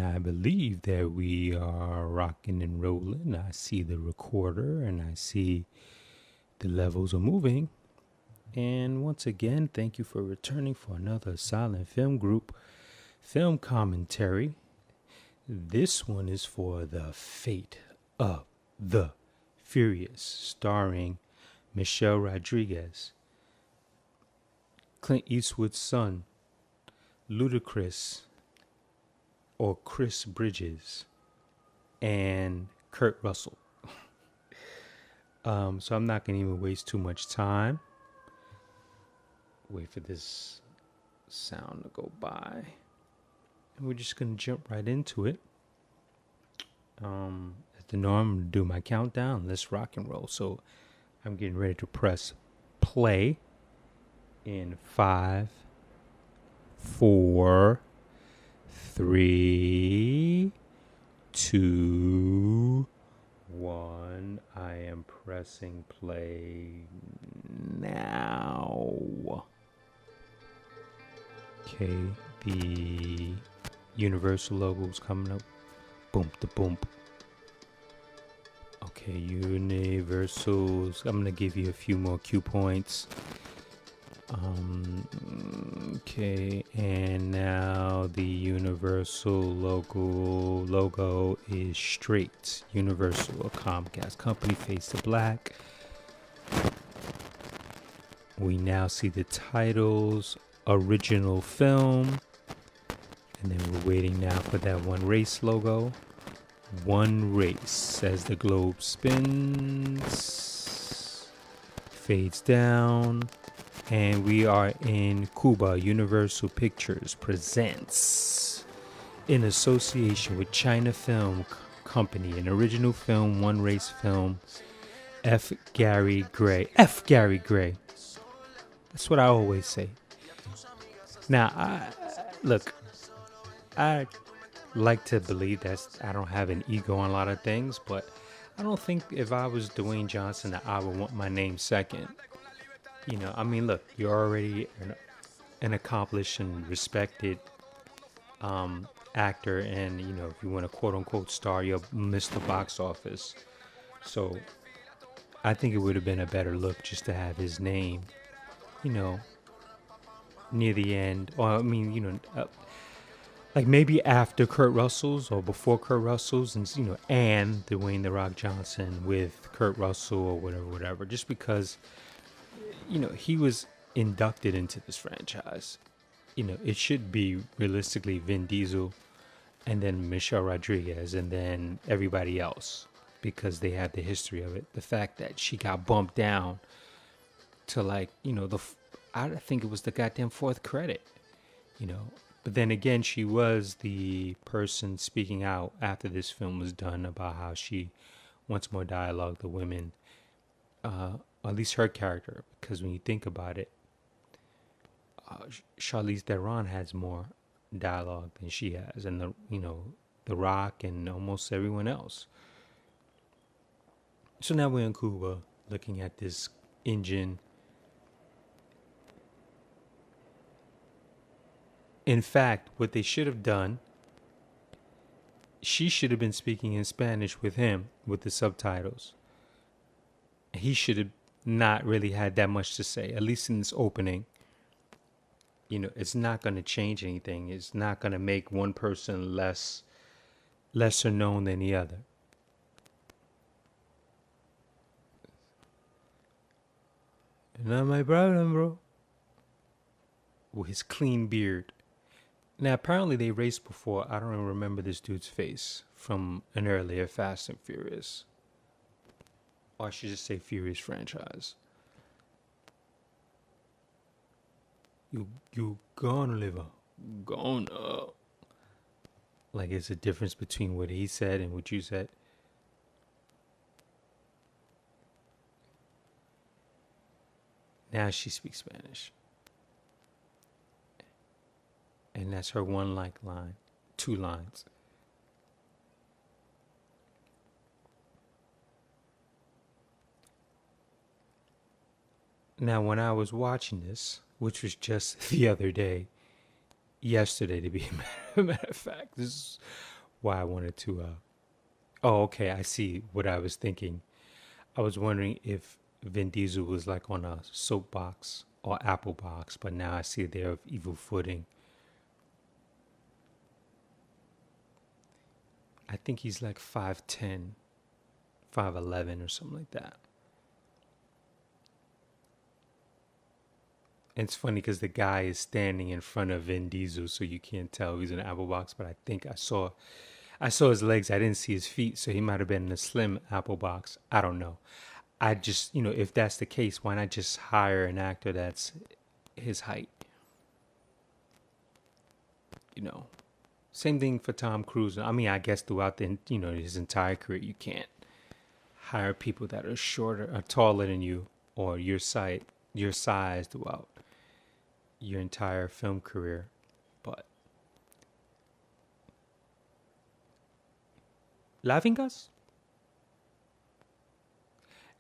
I believe that we are rocking and rolling. I see the recorder and I see the levels are moving. And once again, thank you for returning for another Silent Film Group film commentary. This one is for The Fate of the Furious, starring Michelle Rodriguez, Clint Eastwood's son, Ludacris, or Chris Bridges, and Kurt Russell. So I'm not going to even waste too much time. Wait for this sound to go by. And we're just going to jump right into it. As the norm, I'm going to do my countdown. Let's rock and roll. So I'm getting ready to press play in 5, 4, 3, 2, 1. I am pressing play now. Okay, the Universal logo's coming up. Boom, the boom. Okay, Universals. I'm gonna give you a few more cue points. Okay, and now the Universal logo is straight. Universal, a Comcast company, face to black. We now see the titles, original film, and then we're waiting now for that One Race logo. One Race as the globe spins, fades down. And we are in Cuba. Universal Pictures presents, in association with China Film Company, an original film, One Race film, F. Gary Gray. F. Gary Gray. That's what I always say. Now, I like to believe that I don't have an ego on a lot of things, but I don't think if I was Dwayne Johnson that I would want my name second. You know, I mean, look, you're already an accomplished and respected actor, and, you know, if you want to quote-unquote star, you're Mr. Box Office. So I think it would have been a better look just to have his name, you know, near the end. Or, I mean, you know, like maybe after Kurt Russell's or before Kurt Russell's, and, you know, and Dwayne The Rock Johnson with Kurt Russell or whatever, just because, you know, he was inducted into this franchise. You know, it should be realistically Vin Diesel and then Michelle Rodriguez and then everybody else, because they have the history of it. The fact that she got bumped down to, like, you know, I think it was the goddamn fourth credit, you know. But then again, she was the person speaking out after this film was done about how she wants more dialogue to women, at least her character, because when you think about it, Charlize Theron has more dialogue than she has, and The Rock and almost everyone else. So now we're in Cuba looking at this engine. In fact, what they should have done, she should have been speaking in Spanish with him with the subtitles. He should have not really had that much to say, at least in this opening. You know, it's not going to change anything. It's not going to make one person lesser known than the other. Not my problem, bro. With his clean beard. Now, apparently they raced before. I don't even remember this dude's face from an earlier Fast and Furious. Or I should just say Furious franchise. You gonna live up. Gonna. Like, it's a difference between what he said and what you said. Now she speaks Spanish. And that's her one line. 2 lines. Now, when I was watching this, which was just the other day, yesterday to be a matter of fact, this is why I wanted to. Oh, okay. I see what I was thinking. I was wondering if Vin Diesel was like on a soapbox or apple box, but now I see they're of evil footing. I think he's like 5'10", 5'11", or something like that. And it's funny because the guy is standing in front of Vin Diesel, so you can't tell he's in an apple box. But I think I saw his legs. I didn't see his feet, so he might have been in a slim apple box. I don't know. I just, if that's the case, why not just hire an actor that's his height? You know, same thing for Tom Cruise. I mean, I guess throughout his entire career, you can't hire people that are shorter or taller than you or your size throughout your entire film career. But laughing us?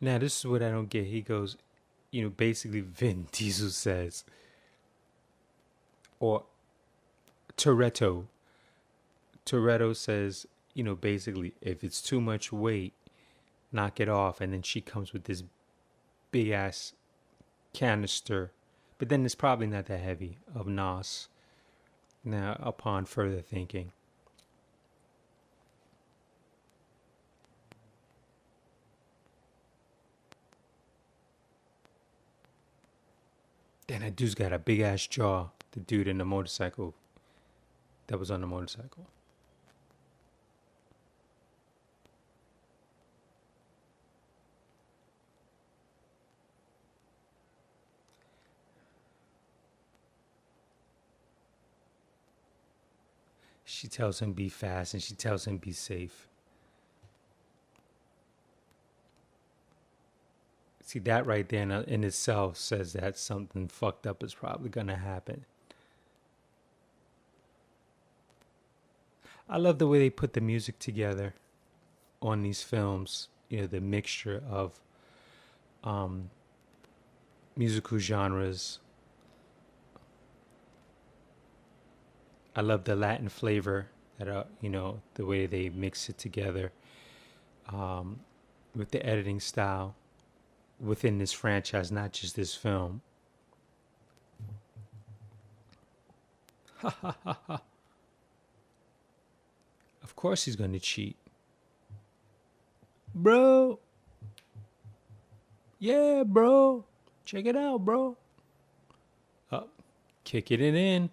Now this is what I don't get. He goes, basically Vin Diesel says, or Toretto says, basically if it's too much weight, knock it off. And then she comes with this big ass canister, but then it's probably not that heavy, of NOS. Now, upon further thinking, then that dude's got a big ass jaw. The dude in the motorcycle that was on the motorcycle. She tells him be fast and she tells him be safe. See, that right there in itself says that something fucked up is probably going to happen. I love the way they put the music together on these films. The mixture of musical genres. I love the Latin flavor that the way they mix it together with the editing style within this franchise, not just this film. Of course he's gonna cheat, bro. Yeah, bro. Check it out, bro. Up, kicking it in.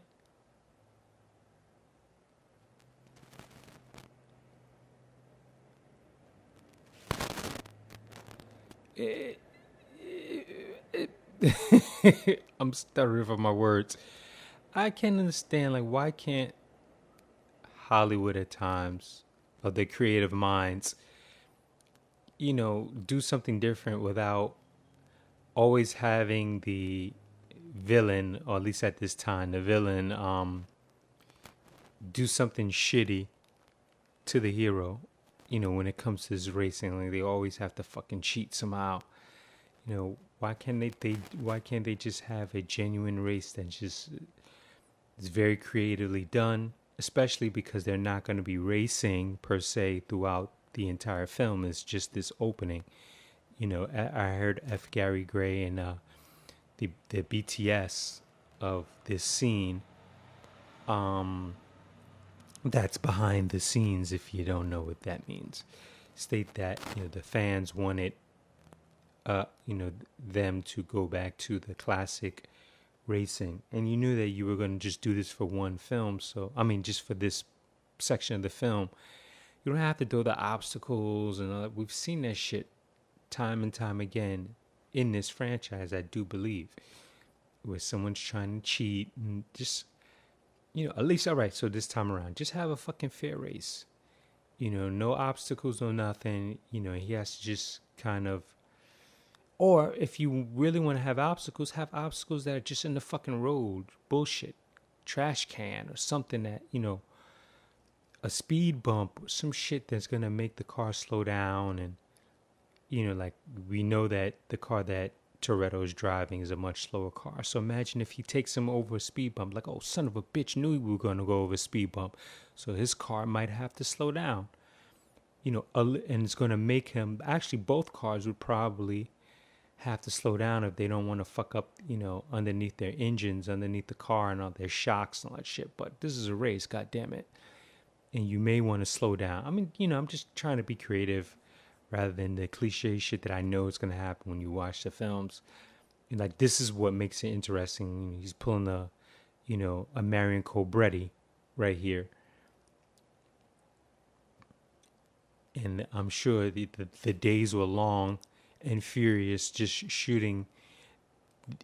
I'm stuttering for my words. I can't understand, like, why can't Hollywood at times, or the creative minds, do something different without always having the villain, or at least at this time, the villain do something shitty to the hero. When it comes to this racing, like, they always have to fucking cheat somehow. Why can't they just have a genuine race that just is very creatively done, especially because they're not going to be racing per se throughout the entire film. It's just this opening. I heard F. Gary Gray and the BTS of this scene that's behind the scenes, if you don't know what that means, state that the fans wanted them to go back to the classic racing, and you knew that you were going to just do this for one film. So I mean, just for this section of the film, you don't have to do the obstacles and all that. We've seen that shit time and time again in this franchise, I do believe, where someone's trying to cheat and just at least, all right, so this time around, just have a fucking fair race. No obstacles, no nothing. He has to just kind of, or if you really want to have obstacles that are just in the fucking road, bullshit, trash can or something that, a speed bump or some shit that's going to make the car slow down. And, like, we know that the car that Toretto's driving is a much slower car. So imagine if he takes him over a speed bump, like, oh, son of a bitch, knew we were going to go over a speed bump. So his car might have to slow down, and it's going to make him, actually, both cars would probably have to slow down if they don't want to fuck up, underneath their engines, underneath the car and all their shocks and all that shit. But this is a race, god damn it. And you may want to slow down. I mean, I'm just trying to be creative rather than the cliche shit that I know is going to happen when you watch the films. And like, this is what makes it interesting. He's pulling a Marion Cobretti right here. And I'm sure the days were long and furious just shooting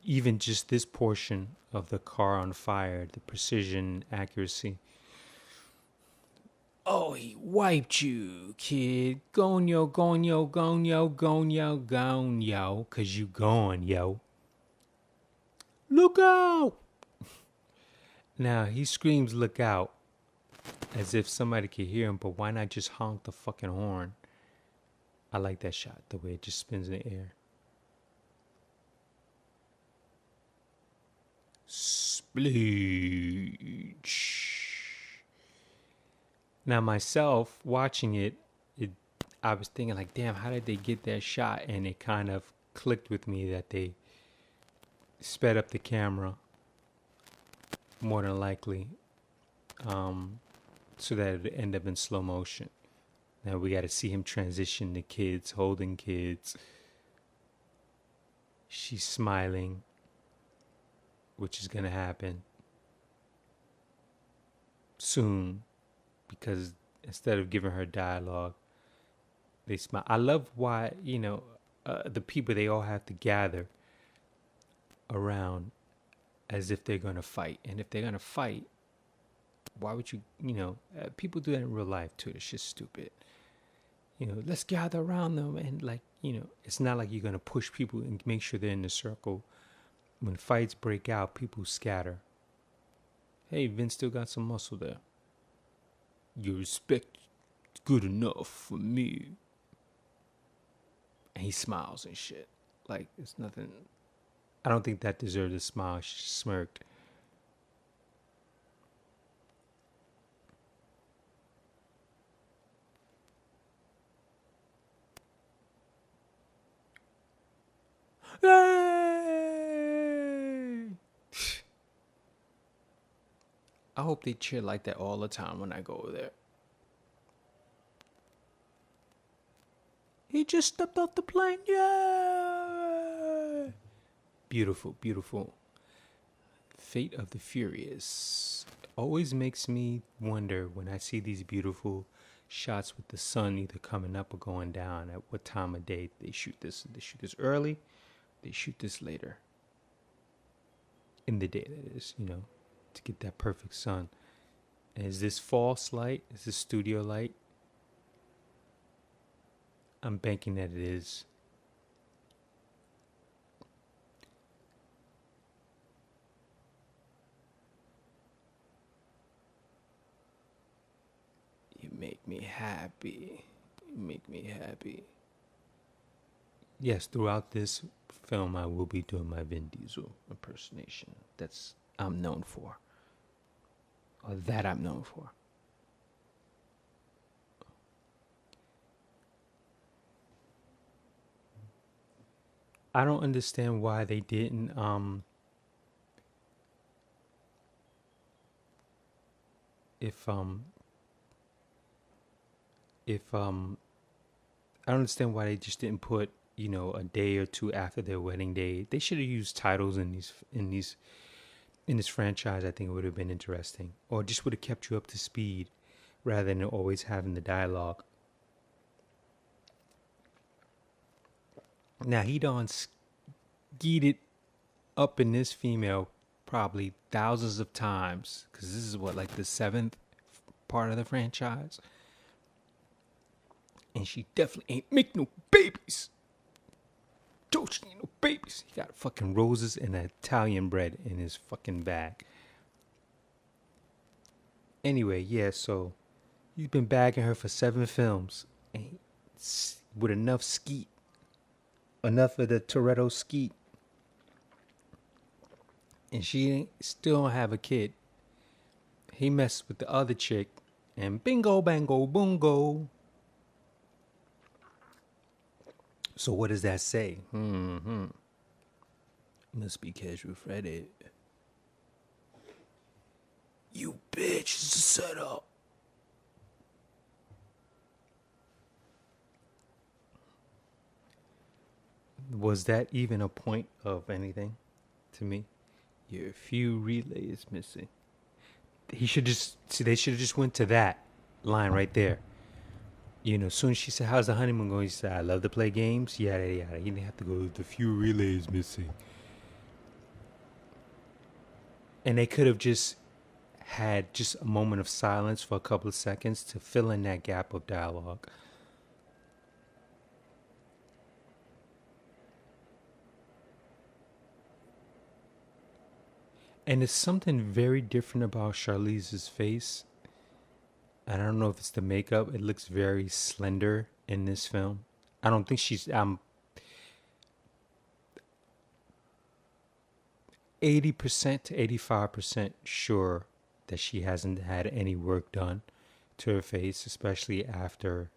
even just this portion of the car on fire, the precision, accuracy. Oh, he wiped you, kid. Gone, yo, gone, yo, gone, yo, gone, yo, gone, yo. Cause you gone, yo. Look out! Now, he screams, look out, as if somebody could hear him, but why not just honk the fucking horn? I like that shot, the way it just spins in the air. Spleech. Now, myself, watching it, I was thinking, like, damn, how did they get that shot? And it kind of clicked with me that they sped up the camera, more than likely, so that it would end up in slow motion. Now we got to see him transition to kids, holding kids. She's smiling, which is going to happen soon, because instead of giving her dialogue, they smile. I love why, the people, they all have to gather around as if they're going to fight. And if they're going to fight, why would you, people do that in real life too. It's just stupid. Let's gather around them. And it's not like you're going to push people and make sure they're in the circle. When fights break out, people scatter. Hey, Vince still got some muscle there. Your respect is good enough for me. And he smiles and shit. Like, it's nothing. I don't think that deserved a smile. She smirked. Hey! I hope they cheer like that all the time when I go over there. He just stepped off the plane. Yeah! Beautiful, beautiful. Fate of the Furious always makes me wonder when I see these beautiful shots with the sun either coming up or going down, at what time of day they shoot this. They shoot this early, they shoot this later. In the day, that is, to get that perfect sun. And is this false light? Is this studio light? I'm banking that it is. You make me happy. You make me happy. Yes, throughout this film, I will be doing my Vin Diesel impersonation. That's I'm known for. Or that I'm known for. I don't understand why they didn't if I don't understand why they just didn't put, a day or two after their wedding day. They should have used titles in this franchise. I think it would have been interesting, or just would have kept you up to speed rather than always having the dialogue. Now, he done skeet it up in this female probably thousands of times, because this is like the 7th part of the franchise. And she definitely ain't make no babies. Told she ain't no babies. He got fucking roses and Italian bread in his fucking bag. Anyway, yeah, so he's been bagging her for 7 films. And with enough skeet. Enough of the Toretto skeet. and she still don't have a kid. He messed with the other chick, and bingo, bango, boongo. So what does that say? Must be casual Friday. You bitch, it's a setup. Was that even a point of anything to me? Your few relays missing. He should just see. They should have just went to that line right there. You know, as soon as she said, "How's the honeymoon going?" He said, "I love to play games." Yada yada. He didn't have to go. The few relays missing. And they could have just had just a moment of silence for a couple of seconds to fill in that gap of dialogue. And it's something very different about Charlize's face. And I don't know if it's the makeup. It looks very slender in this film. I don't think I'm 80% to 85% sure that she hasn't had any work done to her face, especially after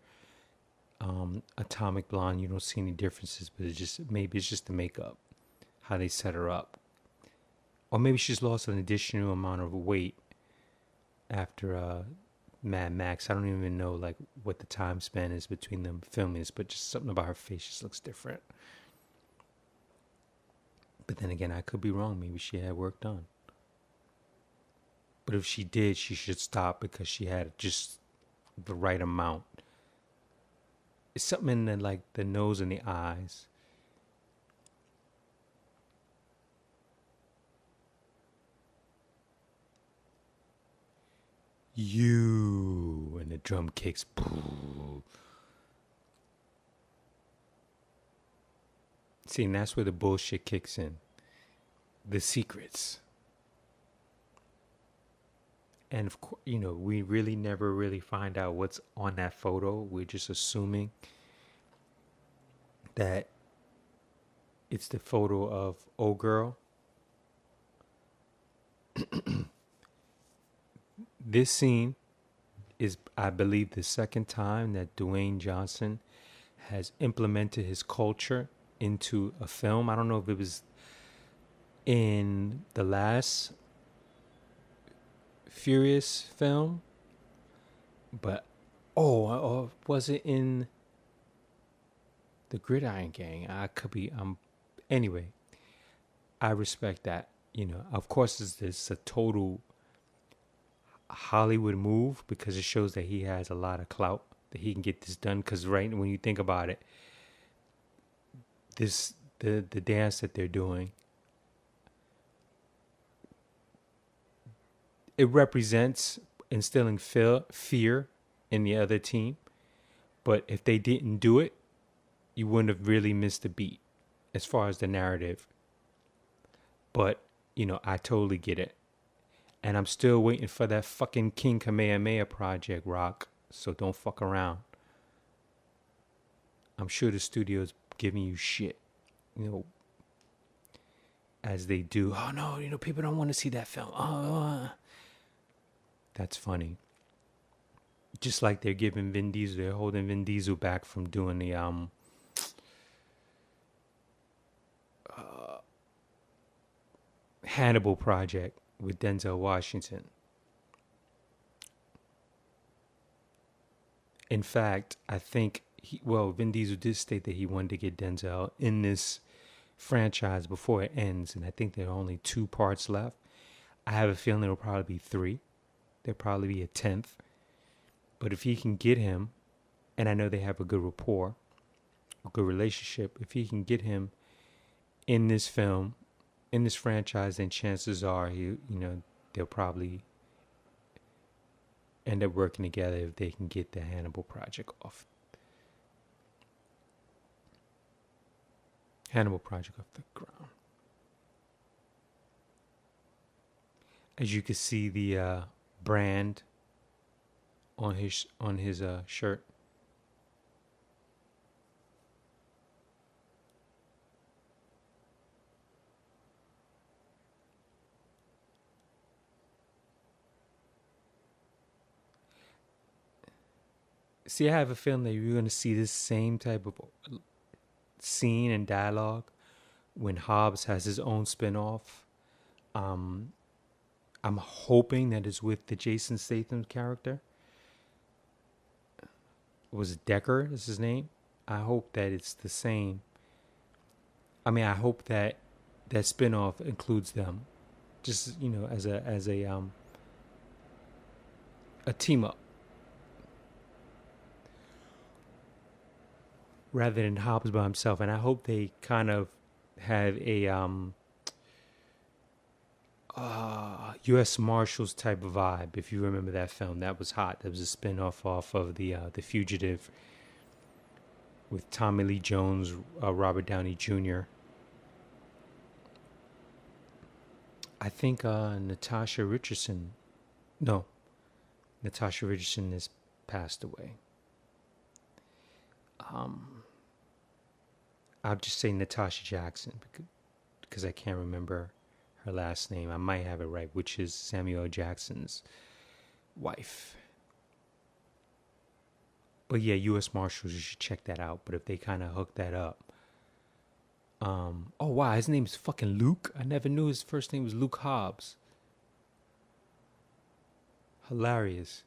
Atomic Blonde. You don't see any differences, but maybe it's just the makeup, how they set her up. Or maybe she's lost an additional amount of weight after Mad Max. I don't even know like what the time span is between them filming this, but just something about her face just looks different. But then again, I could be wrong. Maybe she had work done. But if she did, she should stop because she had just the right amount. It's something in like the nose and the eyes. You and the drum kicks. See, and that's where the bullshit kicks in. The secrets. And of course, you know, we really never really find out what's on that photo. We're just assuming that it's the photo of old girl. This scene is, I believe, the second time that Dwayne Johnson has implemented his culture into a film. I don't know if it was in the last Furious film, but was it in the Gridiron Gang? I could be. Anyway, I respect that. You know, of course, this a total Hollywood move because it shows that he has a lot of clout that he can get this done. Because right when you think about it, the dance that they're doing, it represents instilling fear in the other team. But if they didn't do it, you wouldn't have really missed a beat as far as the narrative. But, you know, I totally get it. And I'm still waiting for that fucking King Kamehameha project, Rock. So don't fuck around. I'm sure the studio's giving you shit, you know, as they do. Oh, no, you know, people don't want to see that film. That's funny. Just like they're giving Vin Diesel, they're holding Vin Diesel back from doing the Hannibal project with Denzel Washington. In fact, I think Vin Diesel did state that he wanted to get Denzel in this franchise before it ends, and I think there are only 2 parts left. I have a feeling it'll probably be 3. There'll probably be a 10th. But if he can get him, and I know they have a good rapport, a good relationship, if he can get him in this film, in this franchise, then chances are they'll probably end up working together if they can get the Hannibal project off. Hannibal project off the ground. As you can see the brand on his shirt. See, I have a feeling that you're gonna see this same type of scene and dialogue when Hobbs has his own spin-off. Um, I'm hoping that it's with the Jason Statham character. Was it Decker? Is his name? I hope that it's the same. I mean, I hope that that spin-off includes them, just as a team up, rather than Hobbs by himself. And I hope they kind of have a U.S. Marshals type of vibe. If you remember that film, that was hot. That was a spin-off off of the Fugitive with Tommy Lee Jones, Robert Downey Jr. I think Natasha Richardson. No, Natasha Richardson has passed away. I'll just say Natasha Jackson because I can't remember her last name. I might have it right, which is Samuel Jackson's wife. But yeah, U.S. Marshals, you should check that out. But if they kind of hook that up. Oh wow, his name's fucking Luke. I never knew his first name was Luke Hobbs. Hilarious.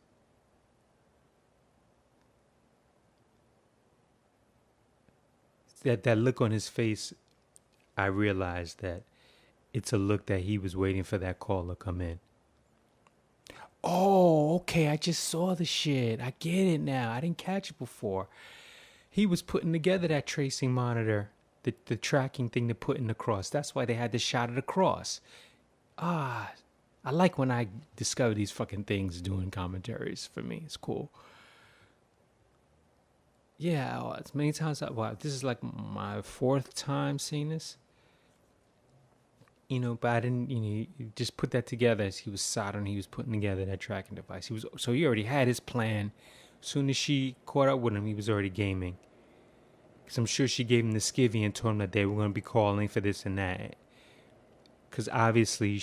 That look on his face, I realized that it's a look that he was waiting for that call to come in. Oh, okay, I just saw the shit. I get it now. I didn't catch it before. He was putting together that tracing monitor, the tracking thing to put in the cross. That's why they had the shot of the cross. I like when I discover these fucking things doing commentaries. For me, it's cool. Yeah, as many times. Wow, this is like my fourth time seeing this. But I didn't. You just put that together as he was soldering. He was putting together that tracking device. He already had his plan. As soon as she caught up with him, he was already gaming. Because I'm sure she gave him the skivvy and told him that they were going to be calling for this and that. Because obviously,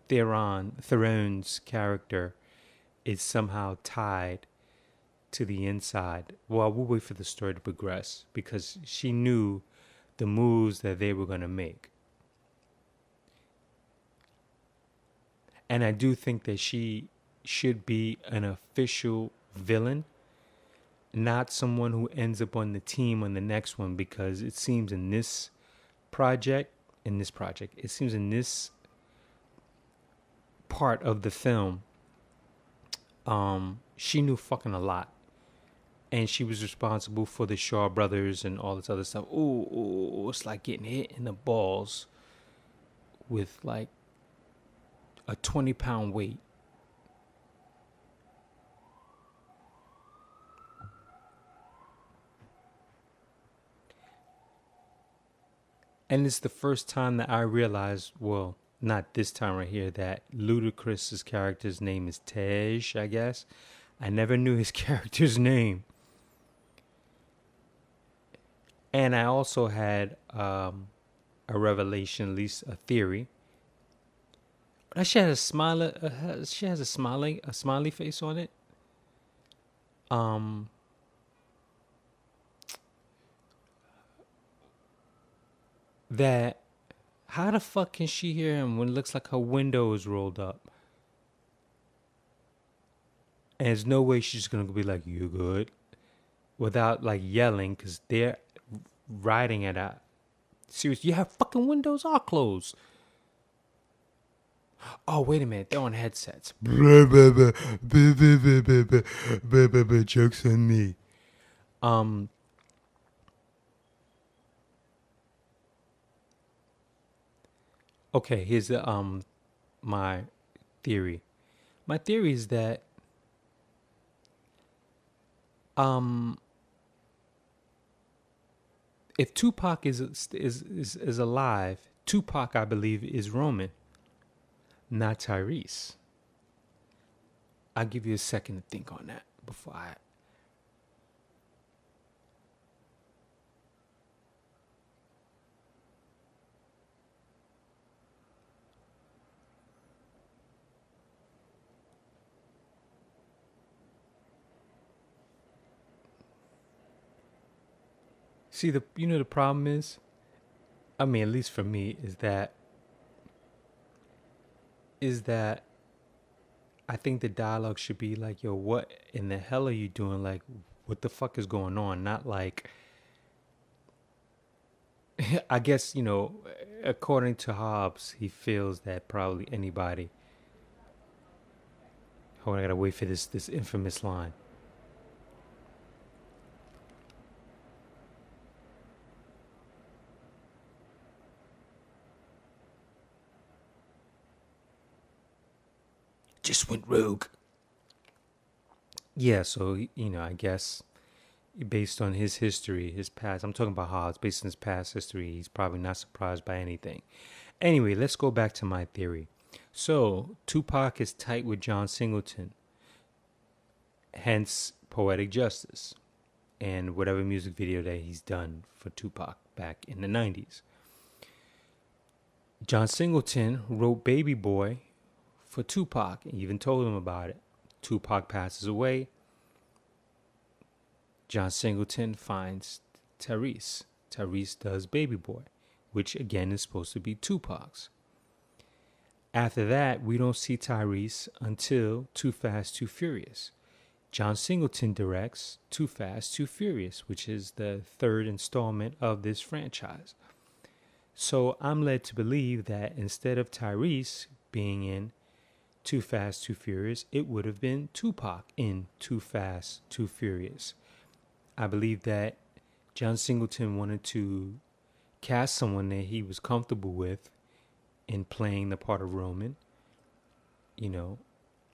Theron's character is somehow tied to the inside. Well, we'll wait for the story to progress because she knew the moves that they were going to make. And I do think that she should be an official villain, not someone who ends up on the team on the next one, because it seems in this project, it seems in this part of the film, she knew fucking a lot. And she was responsible for the Shaw brothers and all this other stuff. Ooh, it's like getting hit in the balls with like a 20-pound weight. And it's the first time that I realized, well, not this time right here, that Ludacris's character's name is Tej, I guess. I never knew his character's name. And I also had a revelation, at least a theory. She has a smiley. She has a smiley face on it. That how the fuck can she hear him when it looks like her window is rolled up? And there's no way she's gonna be like, "You good?" without like yelling, because they're riding at a serious. Yeah, fucking windows are closed. Oh, wait a minute, they're on headsets. Jokes on me. Okay, here's the my theory. My theory is that if Tupac is alive, Tupac, I believe, is Roman, not Tyrese. I'll give you a second to think on that before I. See, the problem is, I mean, at least for me, is that I think the dialogue should be like, yo, what in the hell are you doing? Like, what the fuck is going on? Not like, I guess, according to Hobbes, he feels that probably anybody. Hold on, I gotta wait for this infamous line. Just went rogue. Yeah, so I guess based on his history, his past, I'm talking about Hobbes, based on his past history, he's probably not surprised by anything. Anyway, let's go back to my theory. So, Tupac is tight with John Singleton, hence Poetic Justice, and whatever music video that he's done for Tupac back in the 90s. John Singleton wrote Baby Boy for Tupac and even told him about it. Tupac passes away. John Singleton finds Tyrese. Tyrese does Baby Boy, which again is supposed to be Tupac's. After that, we don't see Tyrese until Too Fast, Too Furious. John Singleton directs Too Fast, Too Furious, which is the third installment of this franchise. So I'm led to believe that instead of Tyrese being in Too Fast, Too Furious, it would have been Tupac in Too Fast, Too Furious. I believe that John Singleton wanted to cast someone that he was comfortable with in playing the part of Roman,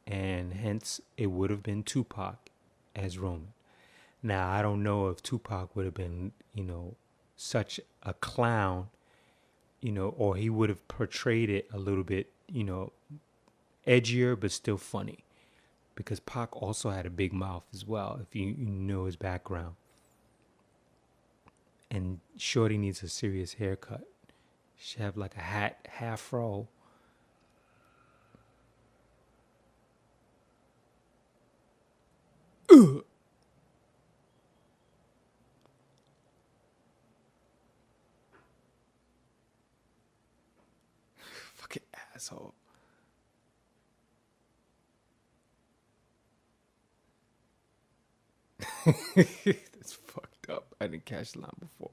and hence it would have been Tupac as Roman. Now, I don't know if Tupac would have been, such a clown, or he would have portrayed it a little bit, edgier, but still funny. Because Pac also had a big mouth as well, if you know his background. And Shorty needs a serious haircut. She have like a half fro. Ugh. Fucking asshole. That's fucked up. I didn't catch the line before.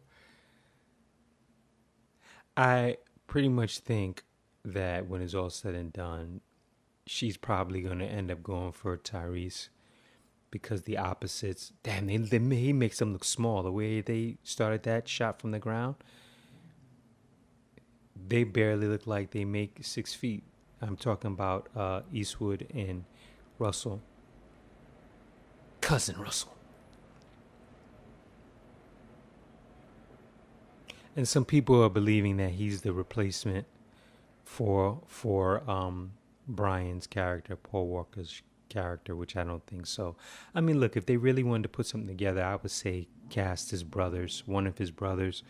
I pretty much think that when it's all said and done, she's probably going to end up going for Tyrese because the opposites, damn, he makes them look small. The way they started that shot from the ground, they barely look like they make 6 feet. I'm talking about Eastwood and Russell. Cousin Russell. And some people are believing that he's the replacement for Brian's character, Paul Walker's character, which I don't think so. I mean, look, if they really wanted to put something together, I would say cast his brothers, one of his brothers,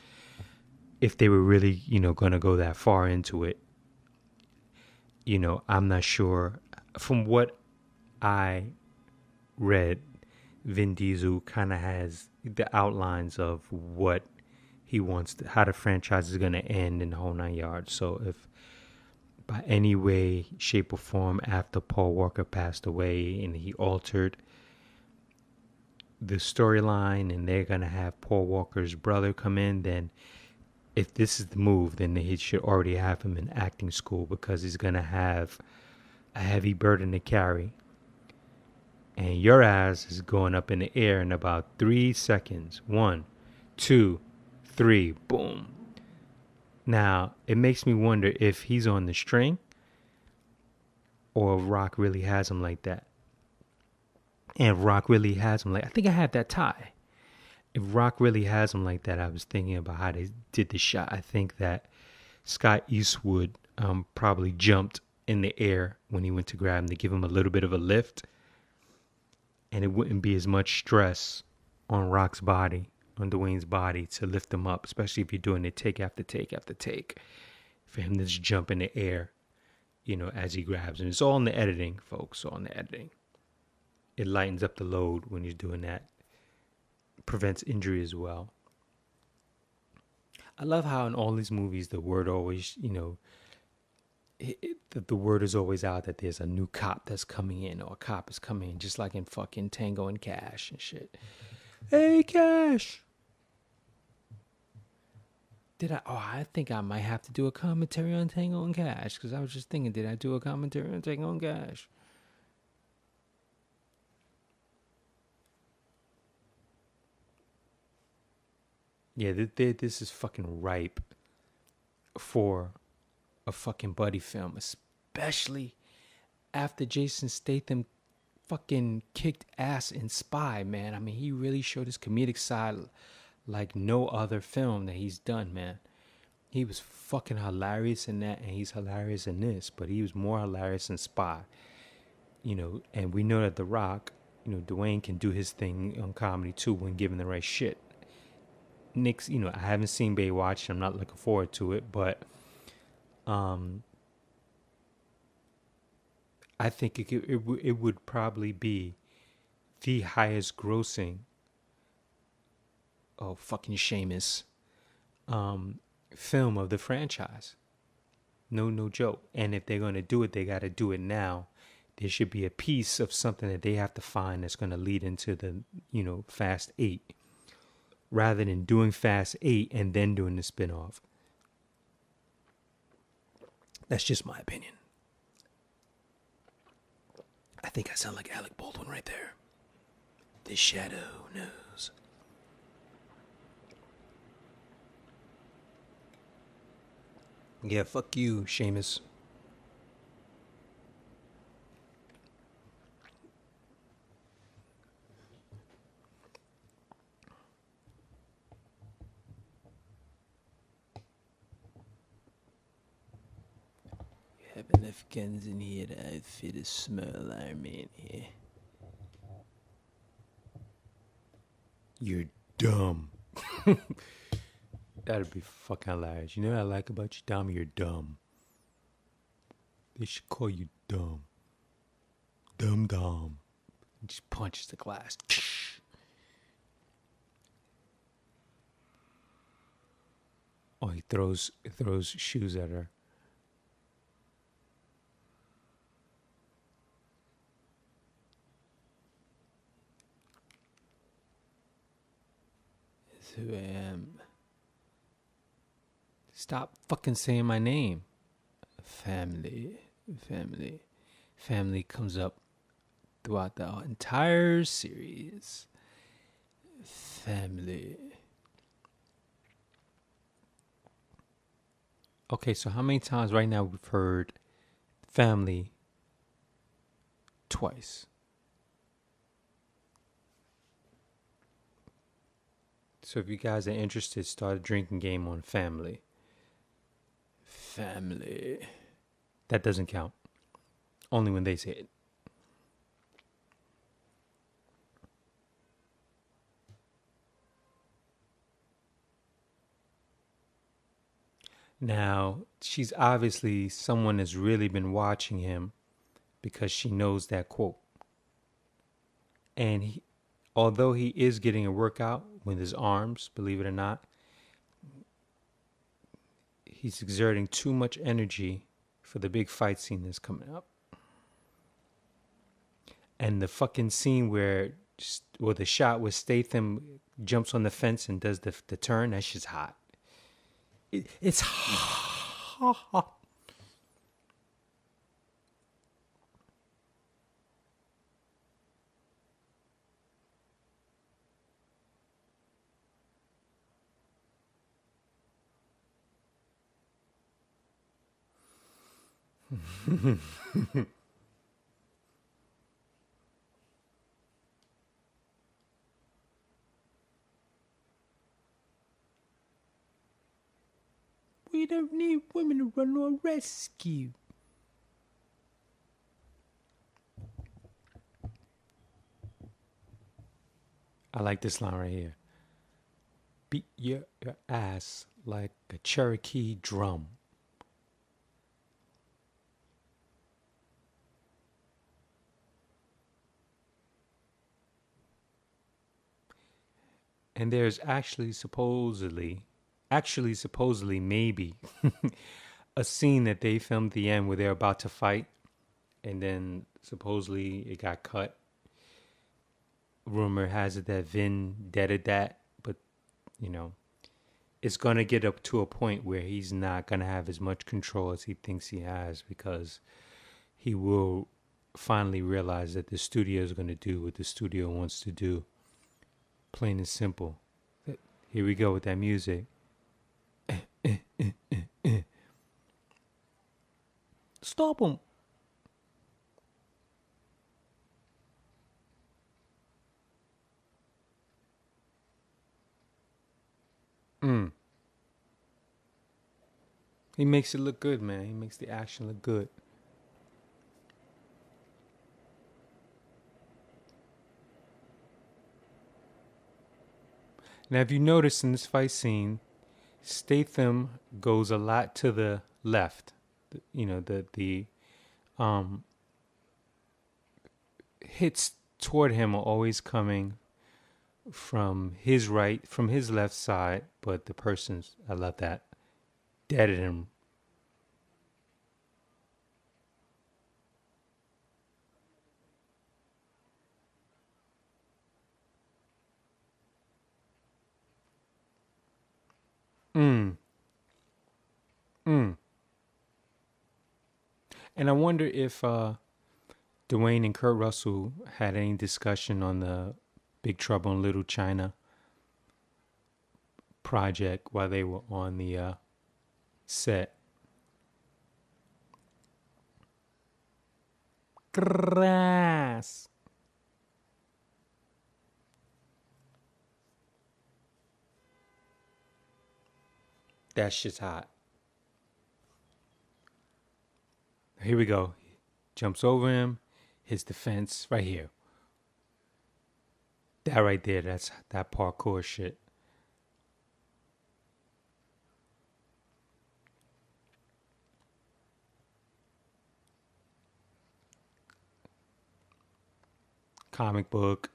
if they were really, going to go that far into it. I'm not sure. From what I read, Vin Diesel kind of has the outlines of what he wants, how the franchise is going to end in the whole 9 yards. So if by any way, shape, or form after Paul Walker passed away and he altered the storyline and they're going to have Paul Walker's brother come in, then if this is the move, then he should already have him in acting school because he's going to have a heavy burden to carry. And your ass is going up in the air in about 3 seconds. 1, 2, 3, boom. Now, it makes me wonder if he's on the string or if Rock really has him like that. And if Rock really has him like, I think I have that tie. If Rock really has him like that, I was thinking about how they did the shot. I think that Scott Eastwood probably jumped in the air when he went to grab him to give him a little bit of a lift. And it wouldn't be as much stress on Rock's body, on Dwayne's body to lift him up, especially if you're doing it take after take after take. For him to just jump in the air, as he grabs him. It's all in the editing, folks, all in the editing. It lightens up the load when you're doing that. Prevents injury as well. I love how in all these movies the word always, the word is always out that there's a new cop that's coming in or a cop is coming in, just like in fucking Tango and Cash and shit. Hey, Cash. I think I might have to do a commentary on Tango and Cash because I was just thinking, did I do a commentary on Tango and Cash? Yeah, this is fucking ripe for a fucking buddy film, especially after Jason Statham fucking kicked ass in Spy, man. I mean, he really showed his comedic side like no other film that he's done, man. He was fucking hilarious in that, and he's hilarious in this, but he was more hilarious in Spy. And we know that The Rock, Dwayne can do his thing on comedy too when given the right shit. Nick's, I haven't seen Baywatch. I'm not looking forward to it, but I think it would probably be the highest grossing. Oh, fucking Seamus. Film of the franchise. No joke. And if they're going to do it, they got to do it now. There should be a piece of something that they have to find that's going to lead into the, Fast 8. Rather than doing Fast 8 and then doing the spinoff. That's just my opinion. I think I sound like Alec Baldwin right there. The shadow knows. Yeah, fuck you, Seamus. You have enough guns in here to outfit a small army in here. You're dumb. That'd be fucking hilarious. You know what I like about you, Dom? You're dumb. They should call you dumb. Dumb. He just punches the glass. Oh, he throws shoes at her. That's who I am. Stop fucking saying my name. Family comes up throughout the entire series. Family. Okay, so how many times right now we've heard family twice? So if you guys are interested, start a drinking game on family. Family. That doesn't count. Only when they say it. Now, she's obviously someone has really been watching him because she knows that quote. And although he is getting a workout with his arms, believe it or not, he's exerting too much energy for the big fight scene that's coming up. And the fucking scene where the shot where Statham jumps on the fence and does the turn, that shit's hot. It's hot. We don't need women to run our rescue. I like this line right here. Beat your ass like a Cherokee drum. And there's actually supposedly actually, supposedly, maybe a scene that they filmed at the end where they're about to fight, and then supposedly it got cut. Rumor has it that Vin deaded that, but you know, it's gonna get up to a point where he's not gonna have as much control as he thinks he has, because he will finally realize that the studio is gonna do what the studio wants to do. Plain and simple. Here we go with that music. Stop him. Mm. He makes it look good, man. He makes the action look good. Now, if you notice in this fight scene, Statham goes a lot to the left. You know, the um, hits toward him are always coming from his right, from his left side, but the person's, I love that, deaded him. Mm, mm. And I wonder if Dwayne and Kurt Russell had any discussion on the Big Trouble in Little China project while they were on the set. Grass. That shit's hot. Here we go. Jumps over him, hits the fence right here. That right there, that's that parkour shit. Comic book.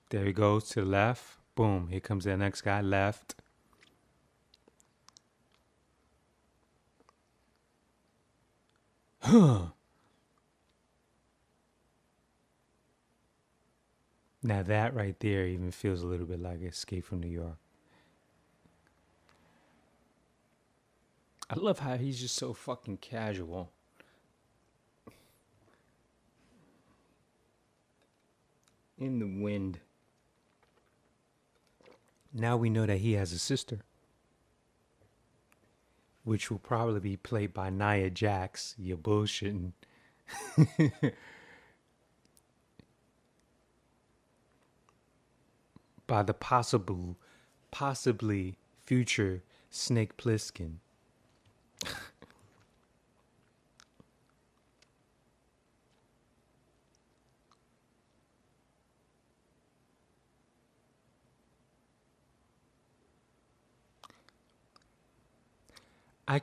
There he goes to the left. Boom. Here comes the next guy left. Huh. Now that right there even feels a little bit like Escape from New York. I love how he's just so fucking casual. In the wind. Now we know that he has a sister, which will probably be played by Nia Jax. You're bullshitting. By the possibly future Snake Plissken.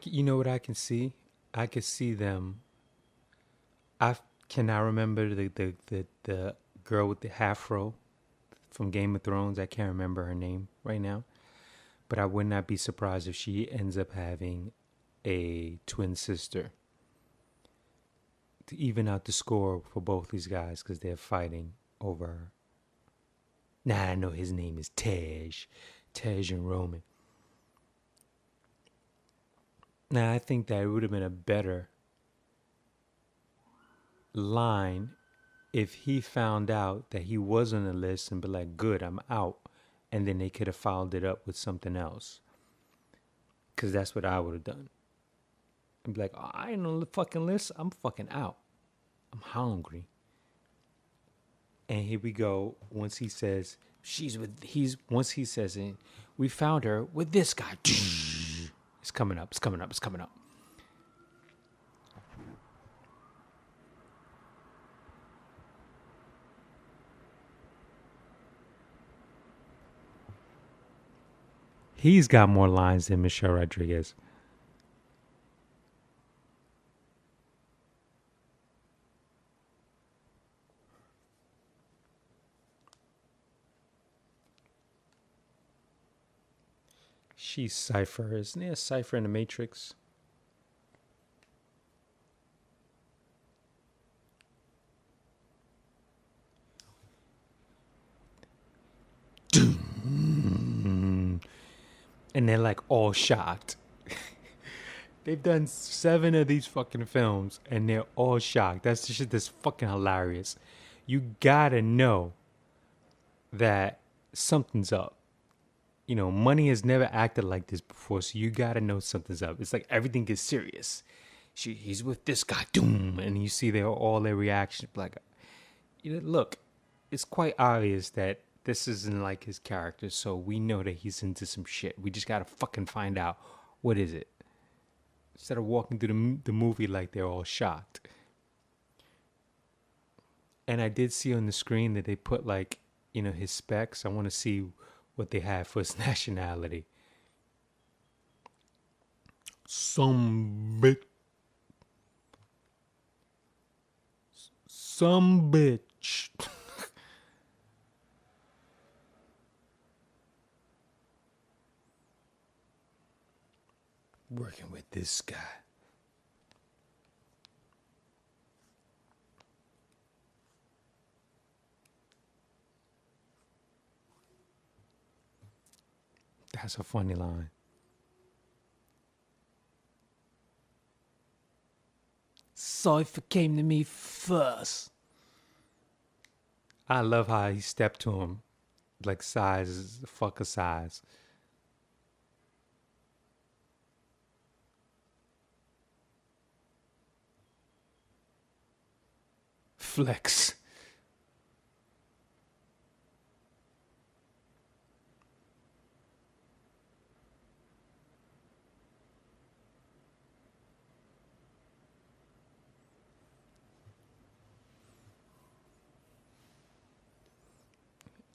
You know what I can see? I could see them. I cannot remember the girl with the afro from Game of Thrones. I can't remember her name right now, but I would not be surprised if she ends up having a twin sister to even out the score for both these guys, because they're fighting over her. Nah, I know his name is Tej and Roman. Now, I think that it would have been a better line if he found out that he was on the list and be like, good, I'm out. And then they could have followed it up with something else. Because that's what I would have done. I'd be like, oh, I ain't on the fucking list. I'm fucking out. I'm hungry. And here we go. Once he says, once he says it, we found her with this guy. It's coming up. It's coming up. It's coming up. He's got more lines than Michelle Rodriguez. She's Cypher. Isn't there a Cypher in the Matrix? And they're like all shocked. They've done 7 of these fucking films and they're all shocked. That's just this fucking hilarious. You gotta know that something's up. You know, money has never acted like this before, so you gotta know something's up. It's like everything gets serious. He's with this guy, doom, and you see their reaction. Like, look, it's quite obvious that this isn't like his character, so we know that he's into some shit. We just gotta fucking find out what is it. Instead of walking through the movie like they're all shocked. And I did see on the screen that they put like, his specs. I want to see what they have for his nationality. Some bitch. Working with this guy. That's a funny line. Cypher came to me first. I love how he stepped to him. Like size, fuck a size. Flex.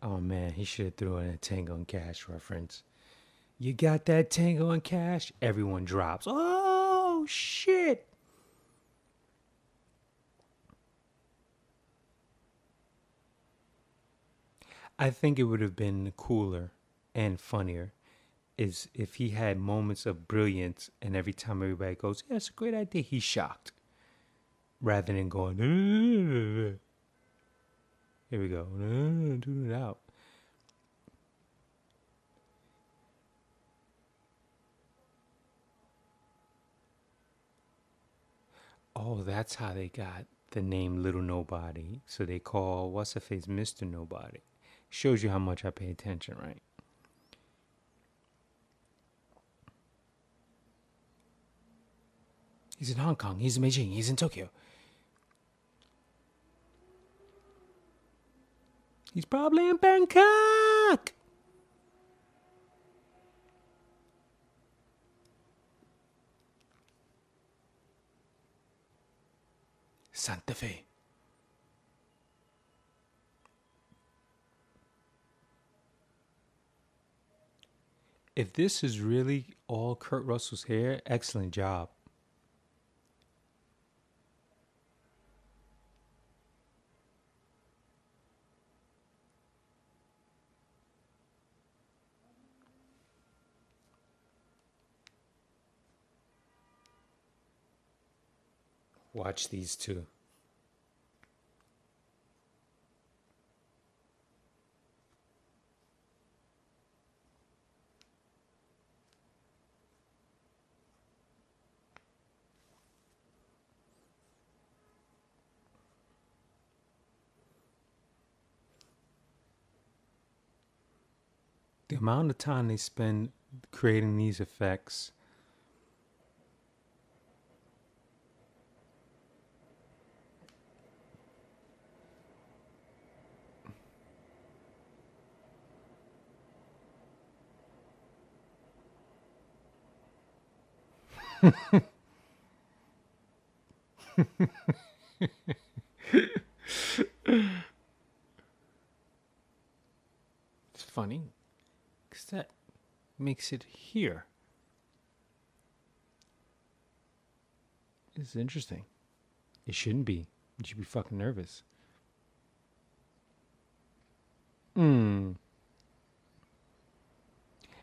Oh man, he should have threw in a Tango and Cash reference. You got that Tango and Cash? Everyone drops. Oh shit. I think it would have been cooler and funnier is if he had moments of brilliance and every time everybody goes, yeah, it's a great idea, he's shocked. Rather than going, here we go, do it out. Oh, that's how they got the name Little Nobody. So they call, what's her face, Mr. Nobody. Shows you how much I pay attention, right? He's in Hong Kong, he's in Beijing, he's in Tokyo. He's probably in Bangkok. Santa Fe. If this is really all Kurt Russell's hair, excellent job. Watch these two. The amount of time they spend creating these effects. It's funny because that makes it here. It's interesting. It shouldn't be. You should be fucking nervous.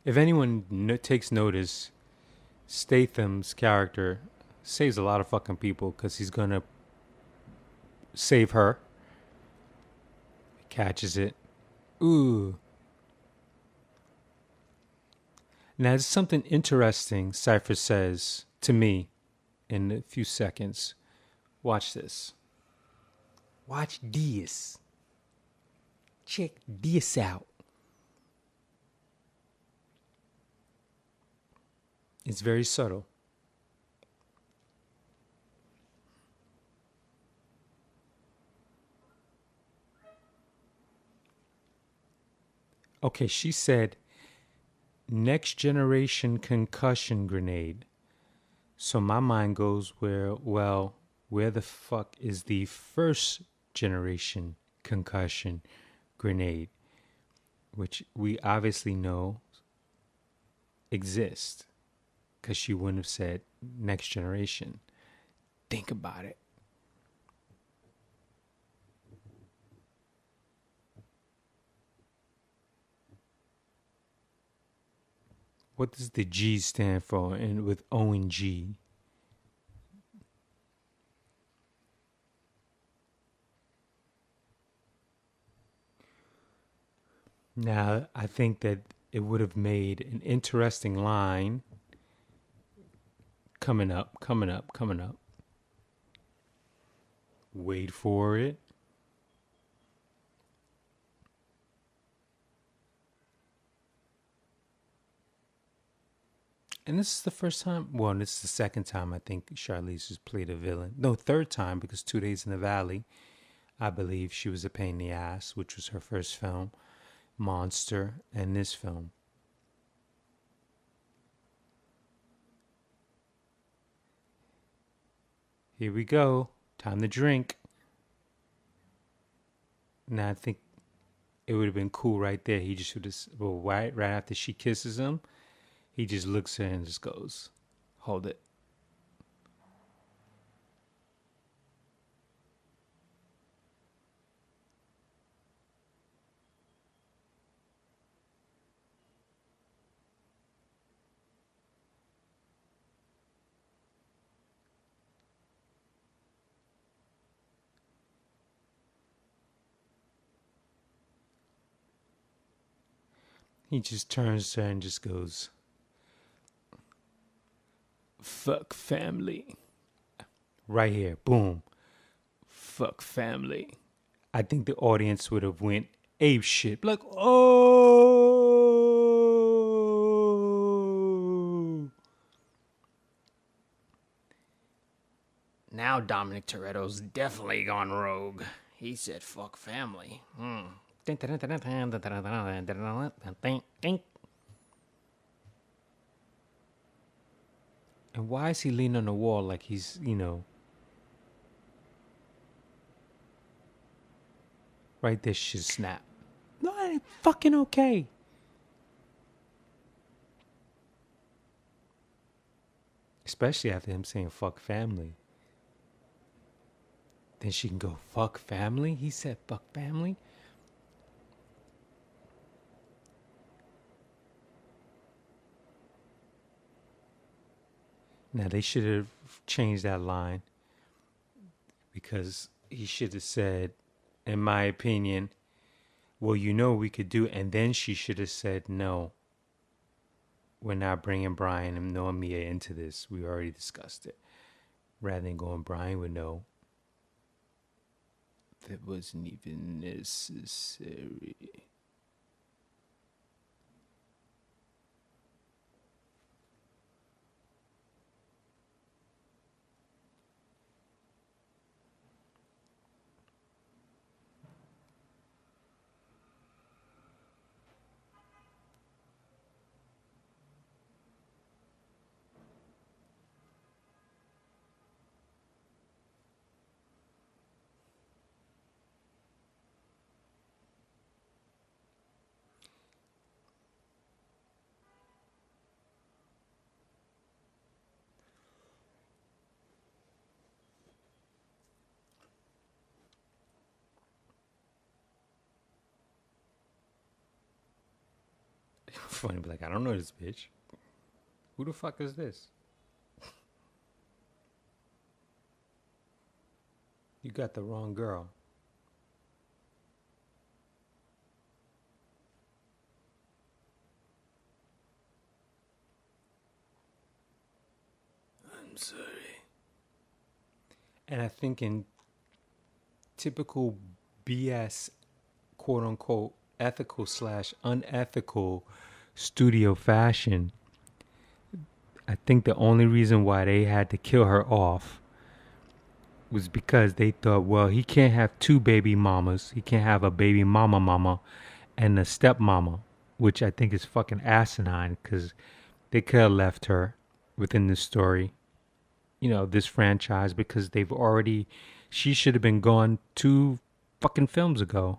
If anyone takes notice, Statham's character saves a lot of fucking people because he's gonna save her. Catches it. Ooh. Now, there's something interesting Cypher says to me in a few seconds. Watch this. Watch this. Check this out. It's very subtle. Okay, she said, next generation concussion grenade. So my mind goes where the fuck is the first generation concussion grenade? Which we obviously know exists. Because she wouldn't have said next generation. Think about it. What does the G stand for and with O and G? Now, I think that it would have made an interesting line coming up. Wait for it. And this is the first time, well, this is the second time I think Charlize has played a villain. No, third time, because 2 Days in the Valley, I believe she was a pain in the ass, which was her first film, Monster, and this film. Here we go. Time to drink. Now, I think it would have been cool right there. He just would have, well, right after she kisses him, he just looks at her and just goes, hold it. He just turns to her and just goes, fuck family. Right here, boom. Fuck family. I think the audience would have went ape shit. Like, oh. Now Dominic Toretto's definitely gone rogue. He said fuck family. And why is he leaning on the wall like he's, right there should snap. No, that ain't fucking okay. Especially after him saying fuck family. Then she can go, fuck family? He said fuck family? Now, they should have changed that line because he should have said, in my opinion, well, we could do it. And then she should have said, no, we're not bringing Brian and Mia into this. We already discussed it. Rather than going, Brian would know. That wasn't even necessary. Funny, be like, I don't know this bitch. Who the fuck is this? You got the wrong girl. I'm sorry. And I think in typical BS, quote unquote, ethical slash unethical studio fashion, I think the only reason why they had to kill her off was because they thought, well, he can't have two baby mamas. He can't have a baby mama and a stepmama, which I think is fucking asinine because they could have left her within the story, this franchise, because she should have been gone 2 fucking films ago,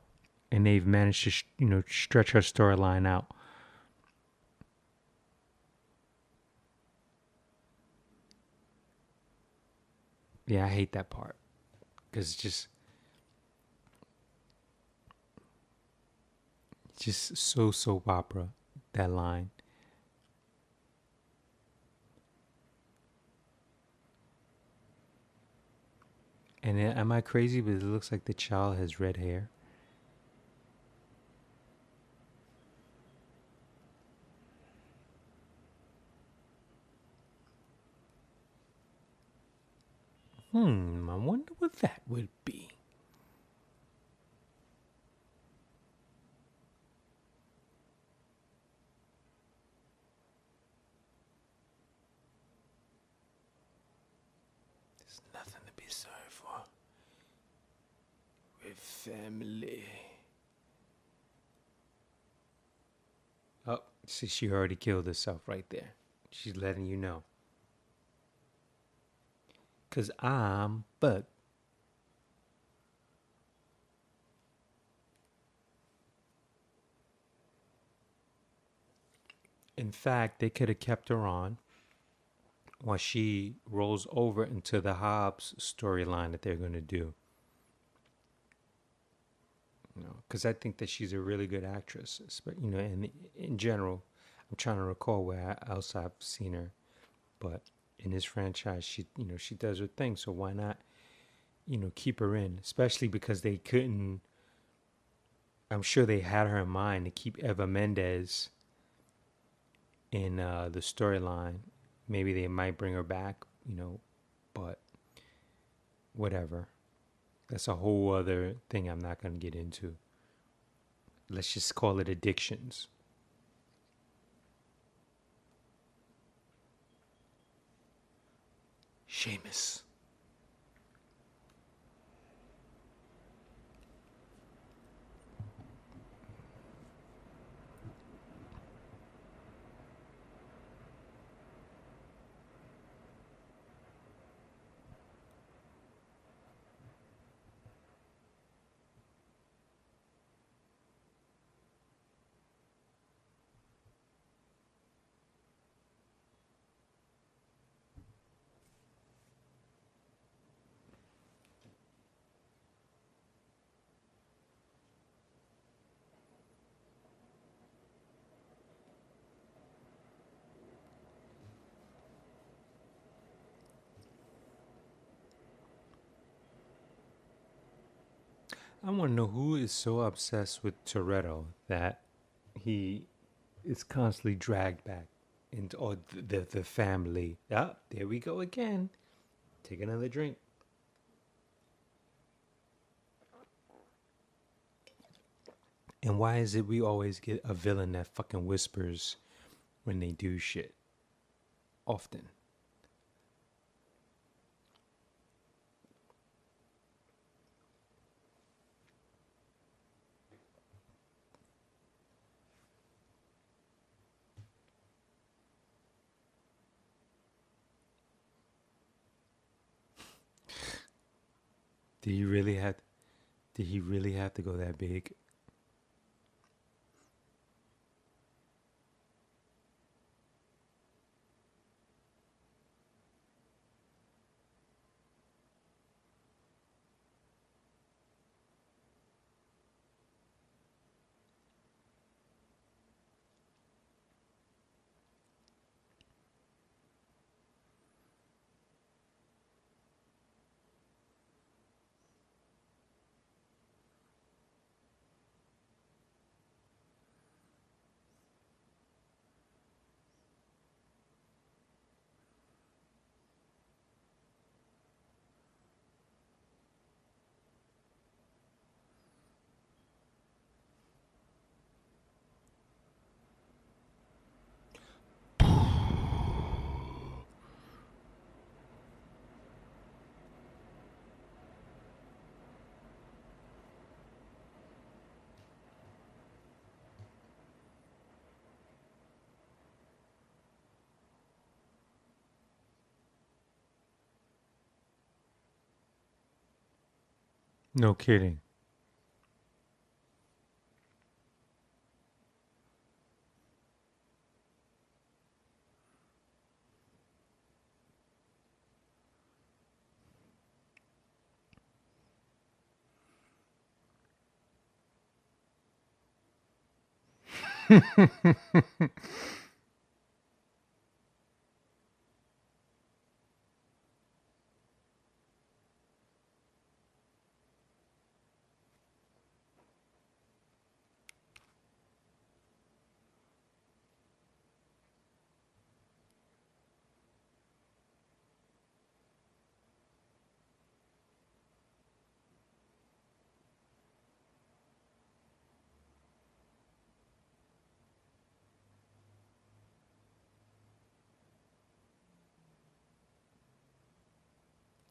and they've managed to, stretch her storyline out. Yeah, I hate that part because just so soap opera, that line. And am I crazy? But it looks like the child has red hair. I wonder what that would be. There's nothing to be sorry for. We're family. Oh, see, she already killed herself right there. She's letting you know. Because I'm Bud. In fact, they could have kept her on while she rolls over into the Hobbs storyline that they're going to do. Because I think that she's a really good actress. But and in general, I'm trying to recall where else I've seen her. But in this franchise, she does her thing. So why not, keep her in? Especially because they couldn't. I'm sure they had her in mind to keep Eva Mendes in the storyline. Maybe they might bring her back, but whatever. That's a whole other thing I'm not going to get into. Let's just call it addictions. Seamus. I want to know who is so obsessed with Toretto that he is constantly dragged back into the family. Ah, there we go again. Take another drink. And why is it we always get a villain that fucking whispers when they do shit? Often. Did he really have? Did he really have to go that big? No kidding.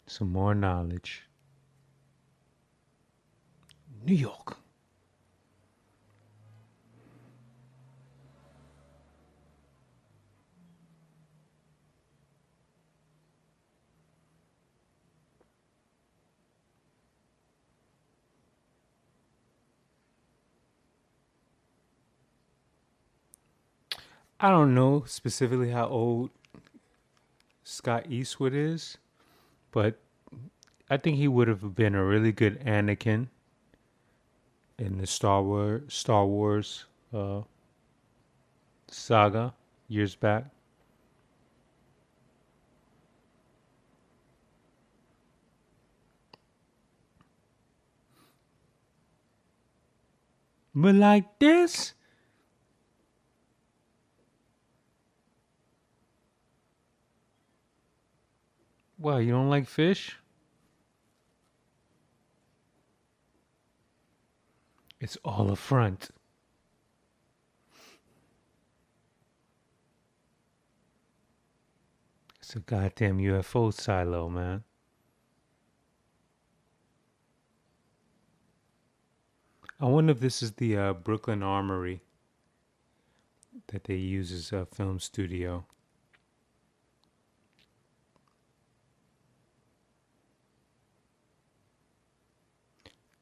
Some more knowledge. New York. I don't know specifically how old Scott Eastwood is, but I think he would have been a really good Anakin in the Star Wars saga years back. But like this, well, you don't like fish? It's all a front. It's a goddamn UFO silo, man. I wonder if this is the Brooklyn Armory that they use as a film studio.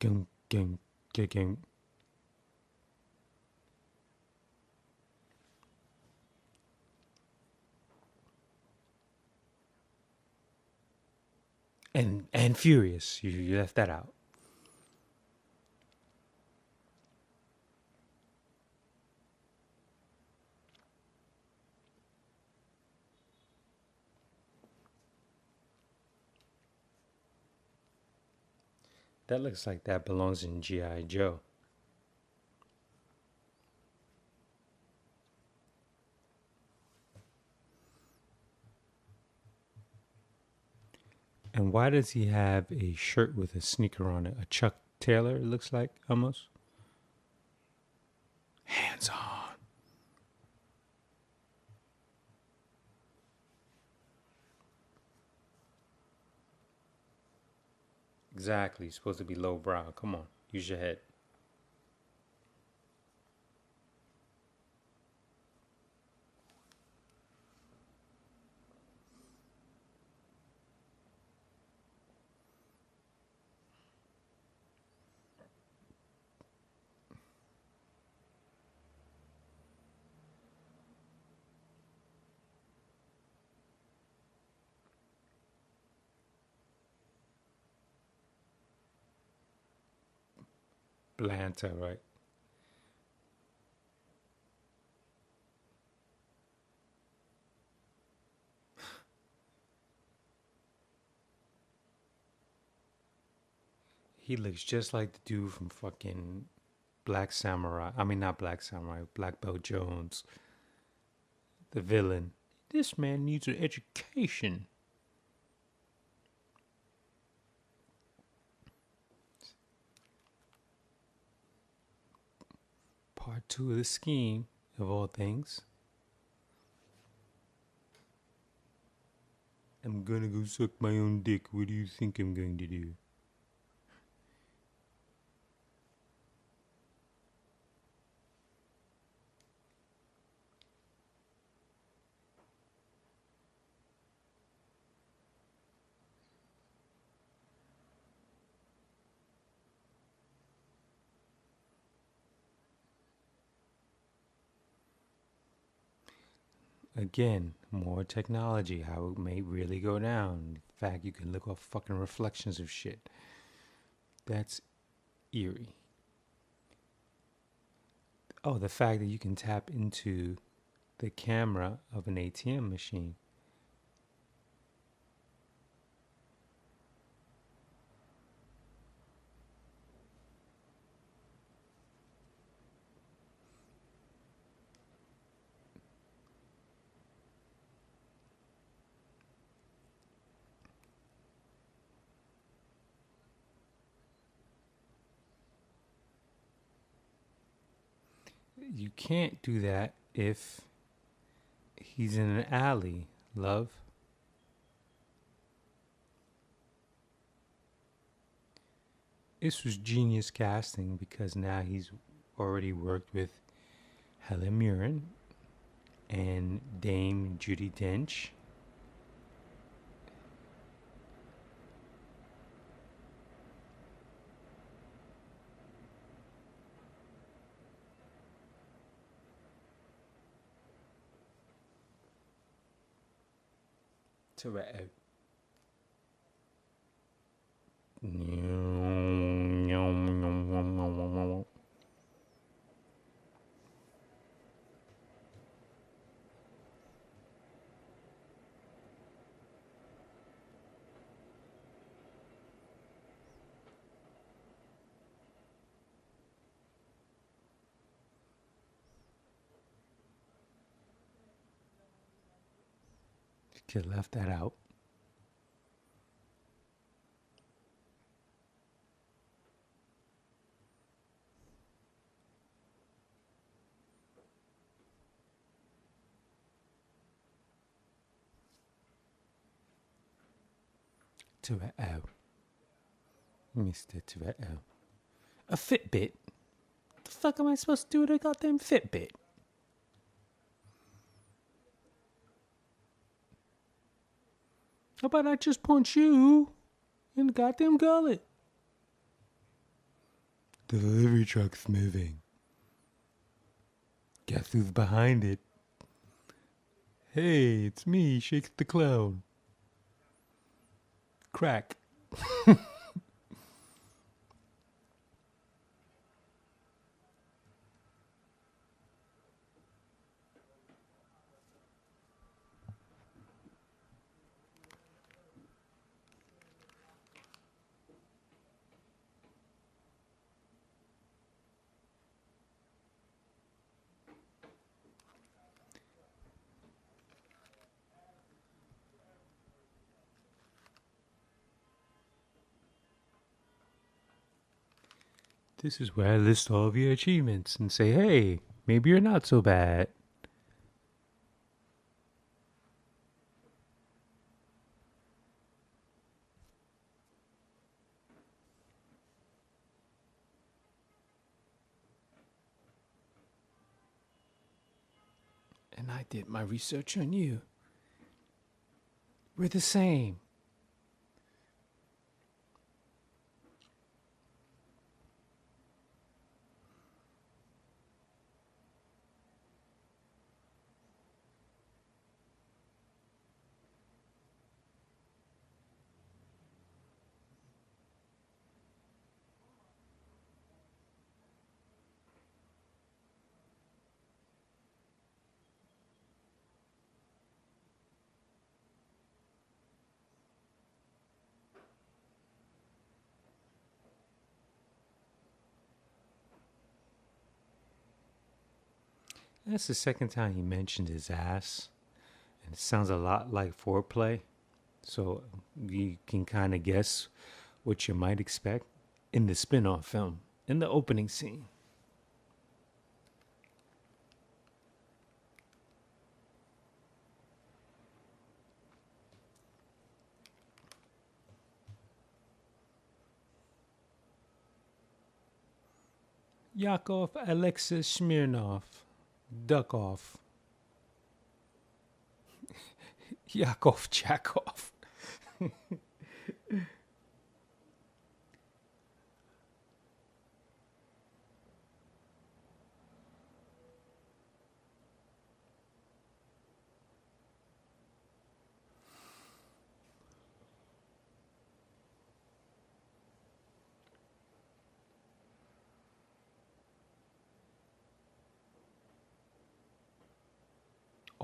Gung, gung, gung, gung. And Furious. You left that out. That looks like that belongs in G.I. Joe. And why does he have a shirt with a sneaker on it? A Chuck Taylor, it looks like, almost. Hands on. Exactly. You're supposed to be lowbrow. Come on. Use your head. Blanta, right? He looks just like the dude from fucking Black Samurai. I mean, not Black Samurai, Black Belt Jones, the villain. This man needs an education. Part two of the scheme, of all things. I'm gonna go suck my own dick. What do you think I'm going to do? Again, more technology, how it may really go down. In fact, you can look off fucking reflections of shit. That's eerie. Oh, the fact that you can tap into the camera of an ATM machine. You can't do that if he's in an alley, love. This was genius casting because now he's already worked with Helen Mirren and Dame Judi Dench. Toretto. Could have left that out. Toretto. Mr. Toretto. A Fitbit? The fuck am I supposed to do with a goddamn Fitbit? How about I just punch you in the goddamn gullet? The delivery truck's moving. Guess who's behind it? Hey, it's me, Shakes the Clown. Crack. This is where I list all of your achievements and say, hey, maybe you're not so bad. And I did my research on you. We're the same. That's the second time he mentioned his ass. And it sounds a lot like foreplay. So you can kind of guess what you might expect in the spin off film, in the opening scene. Yakov Alexis Smirnov. Duck off. Yakov Chakov.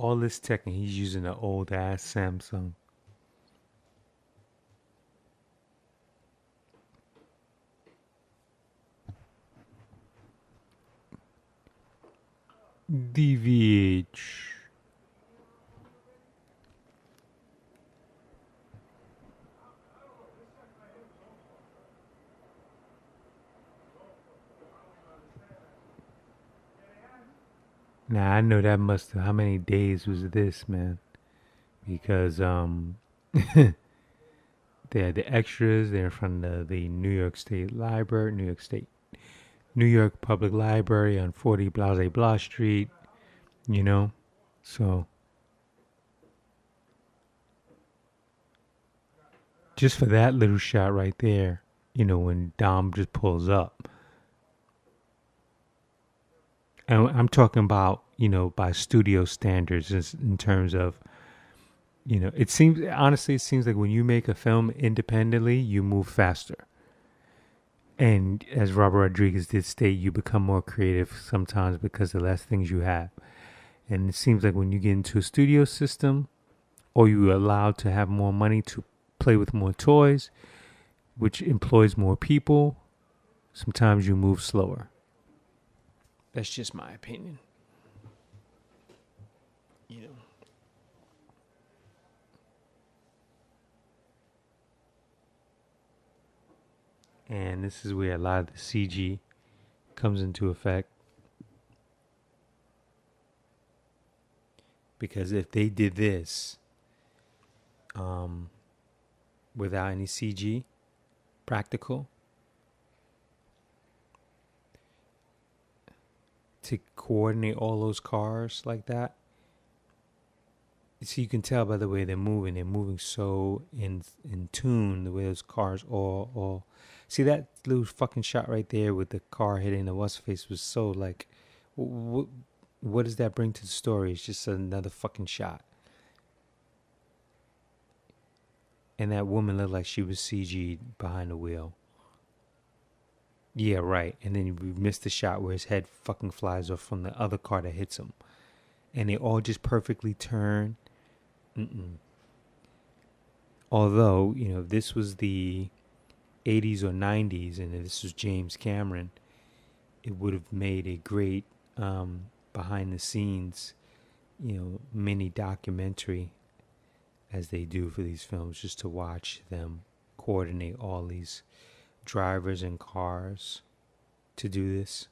all this tech and he's using an old ass Samsung. DVH. Now I know that must have. How many days was this, man? Because they had the extras. They're in front of the New York State Library, New York Public Library on 40 Blase Blah Street. You know, so just for that little shot right there, you know, when Dom just pulls up, and I'm talking about, you know, by studio standards, in terms of, you know, it seems like when you make a film independently, you move faster. And as Robert Rodriguez did state, you become more creative sometimes because the less things you have. And it seems like when you get into a studio system, or you're allowed to have more money to play with more toys, which employs more people, sometimes you move slower. That's just my opinion. You know. And this is where a lot of the CG comes into effect. Because if they did this without any CG, practical, to coordinate all those cars like that, so you can tell by the way they're moving so in tune, the way those cars all see. That little fucking shot right there with the car hitting the what's face was so like, what does that bring to the story? It's just another fucking shot. And that woman looked like she was CG'd behind the wheel. Yeah, right. And then we missed the shot where his head fucking flies off from the other car that hits him. And they all just perfectly turn. Although, you know, if this was the 80s or 90s and this was James Cameron, it would have made a great behind the scenes, you know, mini documentary, as they do for these films, just to watch them coordinate all these drivers and cars to do this.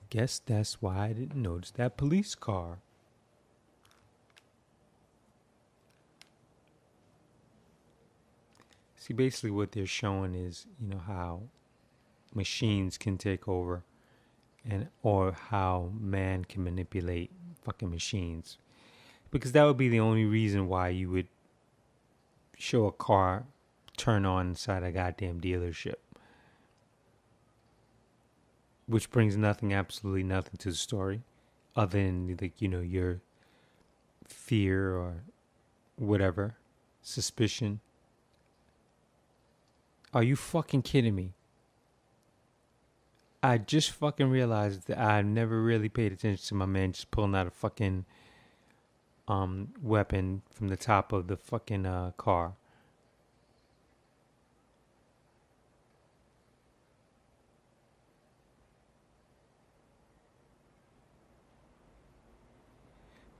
Guess that's why I didn't notice that police car. See, basically what they're showing is, you know, how machines can take over, and or how man can manipulate fucking machines. Because that would be the only reason why you would show a car turn on inside a goddamn dealership. Which brings absolutely nothing to the story, other than, like, you know, your fear or whatever, suspicion. Are you fucking kidding me? I just fucking realized that I never really paid attention to my man just pulling out a fucking weapon from the top of the fucking car.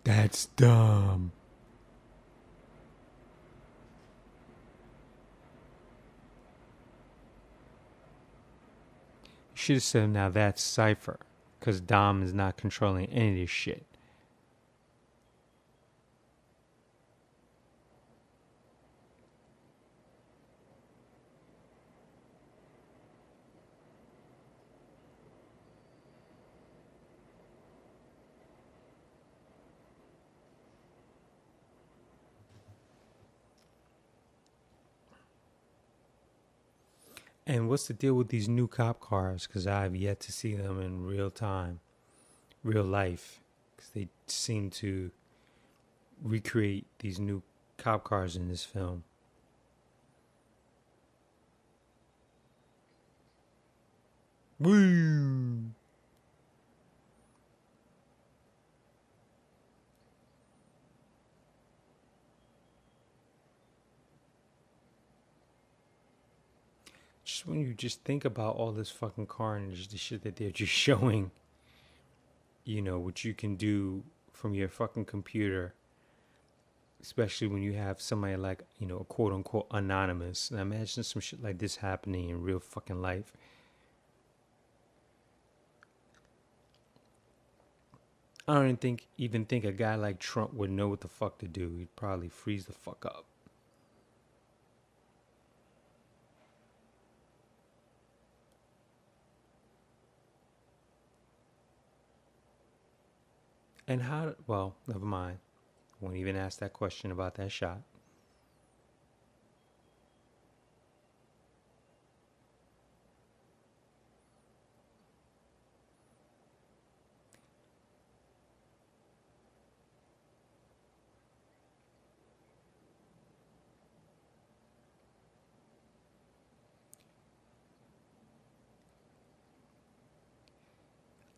That's dumb. You should have said, now that's Cypher, because Dom is not controlling any of this shit. And what's the deal with these new cop cars? Because I've yet to see them in real time, real life. Because they seem to recreate these new cop cars in this film. Woo! Just when you just think about all this fucking carnage, the shit that they're just showing, what you can do from your fucking computer, especially when you have somebody like, a quote unquote anonymous. And I imagine some shit like this happening in real fucking life. I don't even think a guy like Trump would know what the fuck to do. He'd probably freeze the fuck up. And well, never mind. Won't even ask that question about that shot.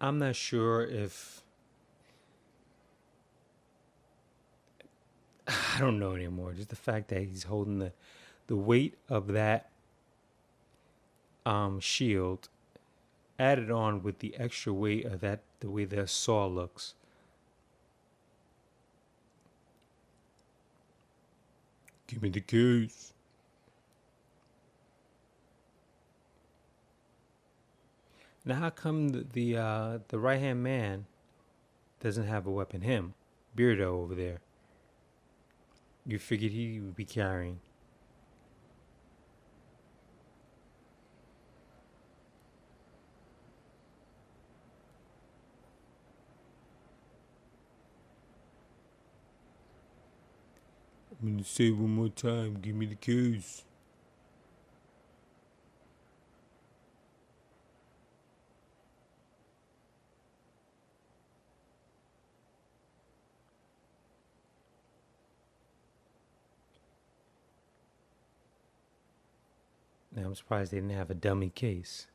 I'm not sure if I don't know anymore. Just the fact that he's holding the weight of that shield added on with the extra weight of that, the way their saw looks. Give me the keys. Now, how come the right hand man doesn't have a weapon? Him, Beardo over there. You figured he would be carrying. I'm gonna say it one more time. Give me the keys. Now, I'm surprised they didn't have a dummy case.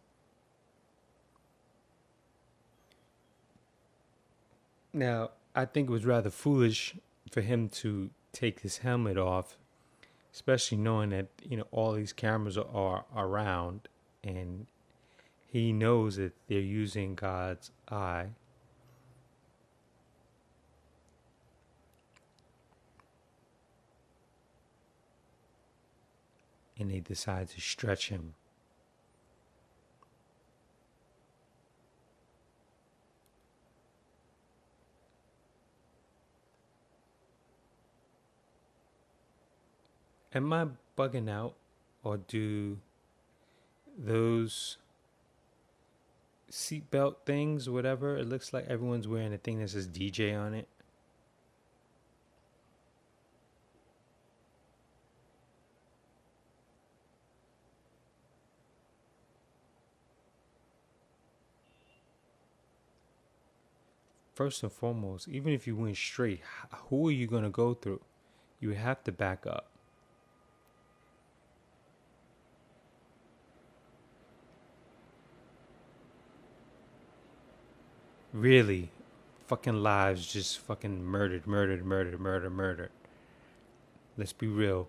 Now, I think it was rather foolish for him to take his helmet off, especially knowing that, all these cameras are around and he knows that they're using God's eye. And they decide to stretch him. Am I bugging out, or do those seatbelt things, whatever, it looks like everyone's wearing a thing that says DJ on it? First and foremost, even if you went straight, who are you going to go through? You have to back up. Really, fucking lives just fucking murdered. Let's be real.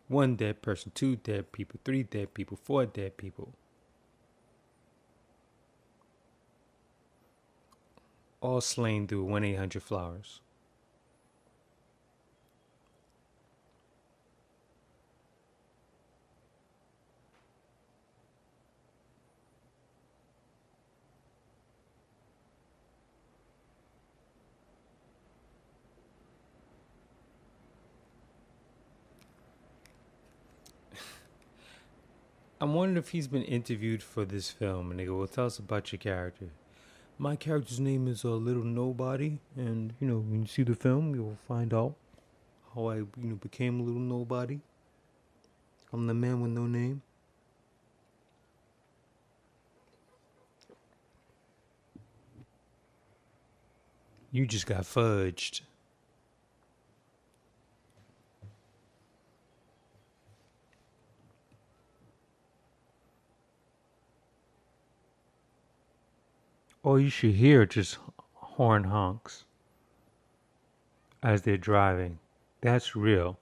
1 dead person, 2 dead people, 3 dead people, 4 dead people. All slain through 1-800-Flowers. I'm wondering if he's been interviewed for this film, and they go, "Well, tell us about your character." My character's name is Little Nobody, and when you see the film, you'll find out how I became a little nobody. I'm the man with no name. You just got fudged. Or you should hear just horn honks as they're driving. That's real.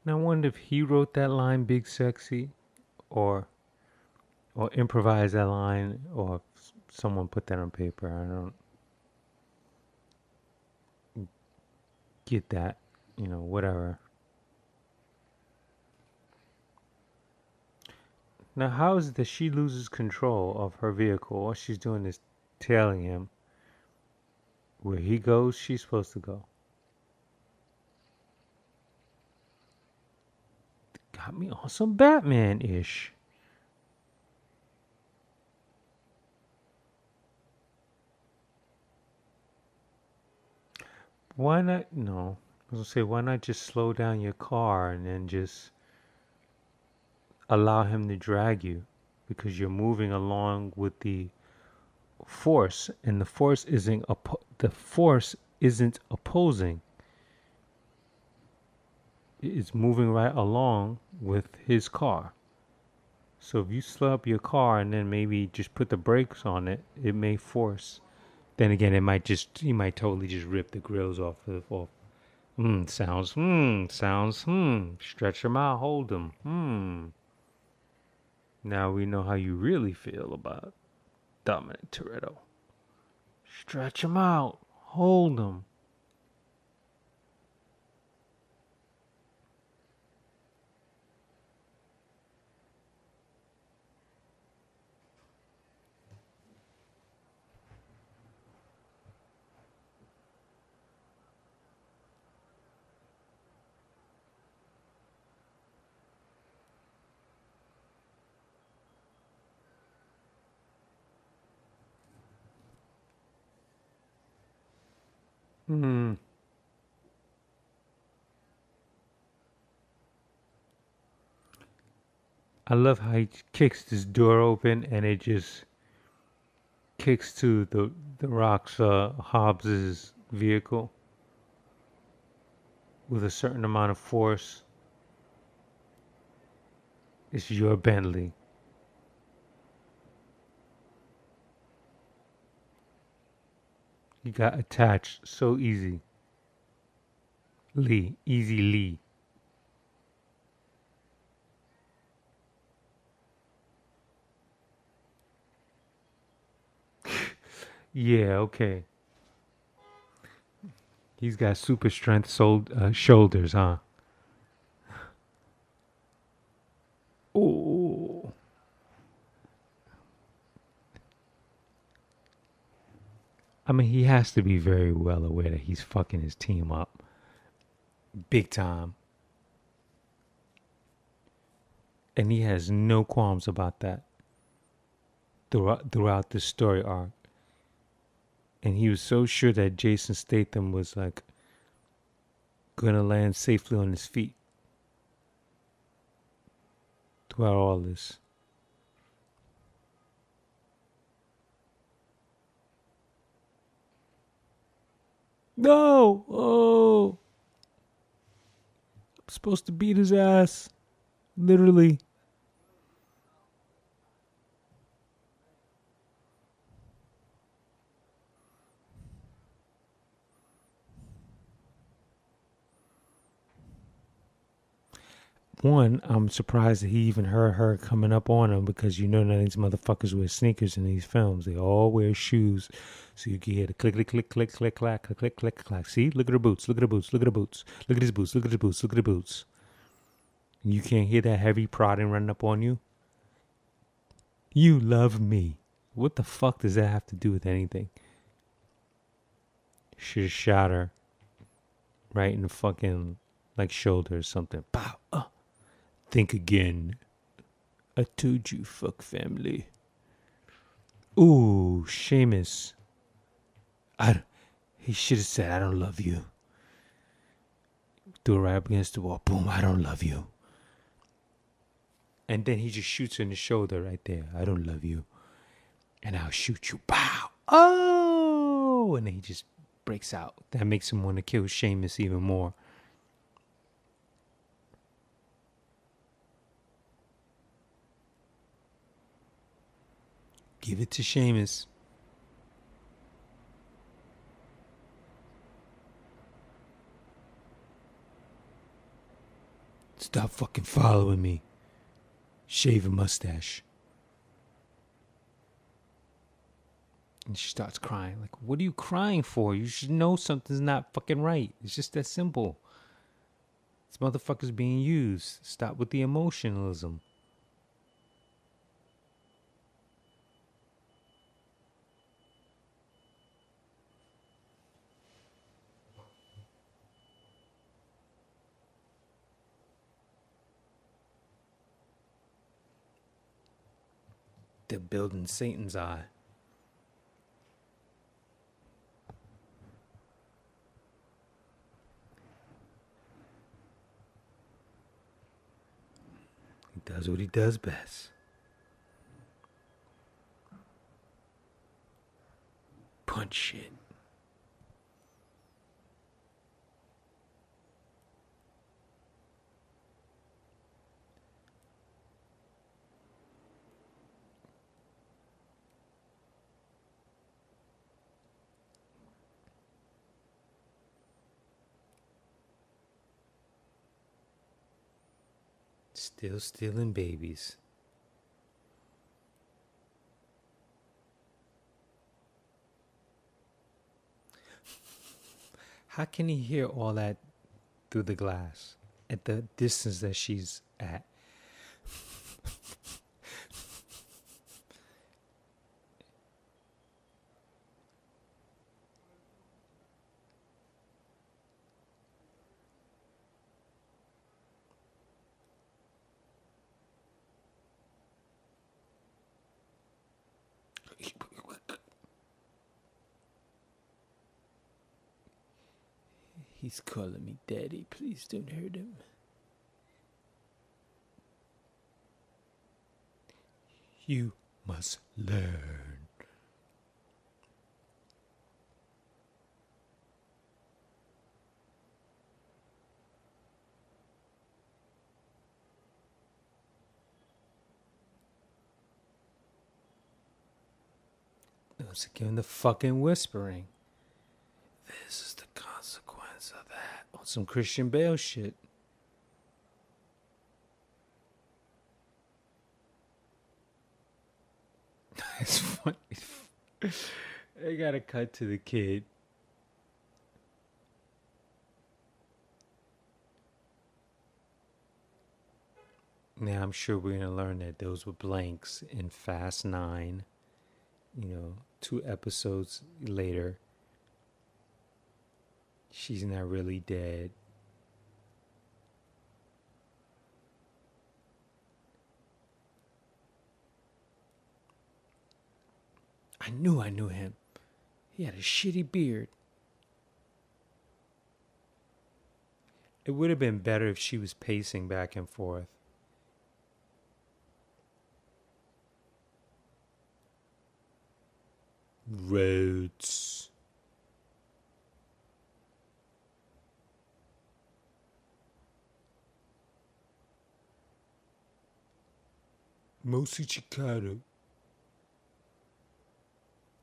Now I wonder if he wrote that line, "Big Sexy," or improvised that line, or someone put that on paper. I don't get that. Whatever. Now, how is it that she loses control of her vehicle? All she's doing is tailing him. Where he goes, she's supposed to go. Got me on some Batman-ish. Why not? No. I was gonna say, why not just slow down your car and then just allow him to drag you? Because you're moving along with the force, and the force isn't opposing. It's moving right along with his car. So if you slow up your car and then maybe just put the brakes on it, it may force. Then again, he might totally just rip the grills off. Sounds. Stretch them out, hold them. Now we know how you really feel about Dominic Toretto. Stretch them out, hold them. I love how he kicks this door open and it just kicks to the Rock's Hobbs's vehicle with a certain amount of force. It's your Bentley. You got attached so easy. Easy Lee. Yeah, okay. He's got super strength shoulders, huh? Oh. I mean, he has to be very well aware that he's fucking his team up. Big time. And he has no qualms about that throughout the story arc. And he was so sure that Jason Statham was like gonna land safely on his feet throughout all this. No! Oh! I'm supposed to beat his ass. Literally. One, I'm surprised that he even heard her coming up on him, because none of these motherfuckers wear sneakers in these films. They all wear shoes. So you can hear the click, click, click, click, click, clack, click, click, click, clack. See? Look at her boots. Look at her boots. Look at her boots. Look at his boots. Look at his boots. Look at her boots. You can't hear that heavy prodding running up on you? You love me. What the fuck does that have to do with anything? Should have shot her right in the fucking shoulder or something. Pow. Think again. I told you, fuck family. Ooh, Seamus. He should have said, I don't love you. Threw it right up against the wall. Boom, I don't love you. And then he just shoots her in the shoulder right there. I don't love you. And I'll shoot you. Pow! Oh! And then he just breaks out. That makes him want to kill Seamus even more. Give it to Seamus. Stop fucking following me. Shave a mustache. And she starts crying. Like, what are you crying for? You should know something's not fucking right. It's just that simple. This motherfucker's being used. Stop with the emotionalism. They're building Satan's eye. He does what he does best. Punch shit. Still stealing babies. How can he hear all that through the glass at the distance that she's at? He's calling me daddy. Please don't hurt him. You must learn. Once again, the fucking whispering. This is the consequence of that. On some Christian Bale shit. It's funny. They gotta cut to the kid. Now I'm sure we're gonna learn that those were blanks in Fast 9. 2 episodes later. She's not really dead. I knew him. He had a shitty beard. It would have been better if she was pacing back and forth. Roads. Mostly Chicago.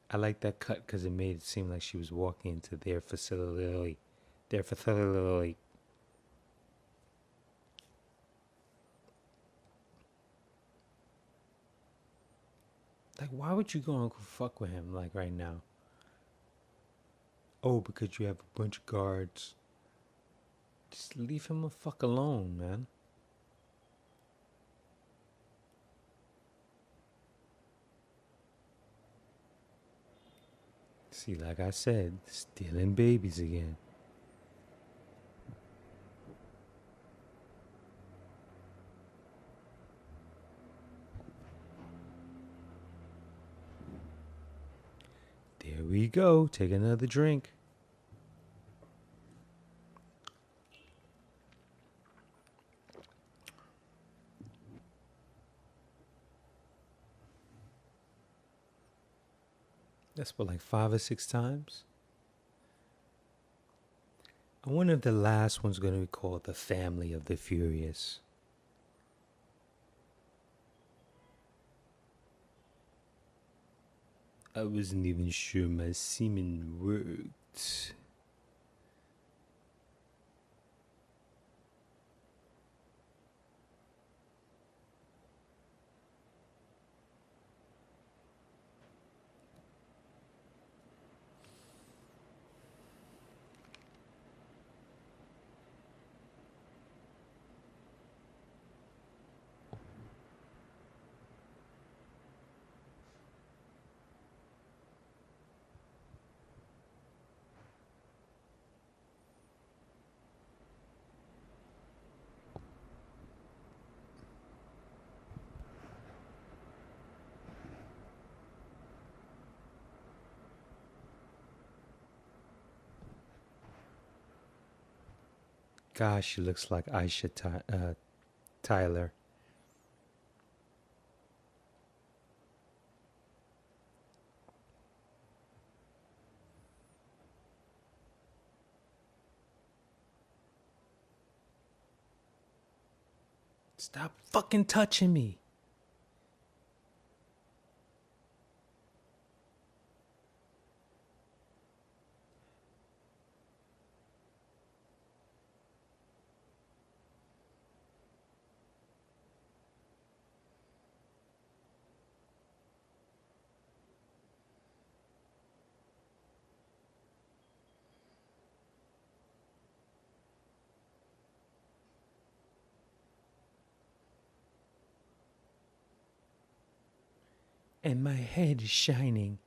I like that cut because it made it seem like she was walking into their facility. Like, why would you go and fuck with him, like, right now? Oh, because you have a bunch of guards. Just leave him the fuck alone, man. See, like I said, stealing babies again. There we go. Take another drink. That's what, like 5 or 6 times? I wonder if the last one's going to be called The Family of the Furious. I wasn't even sure my semen worked. Gosh, she looks like Tyler. Stop fucking touching me. And my head is shining.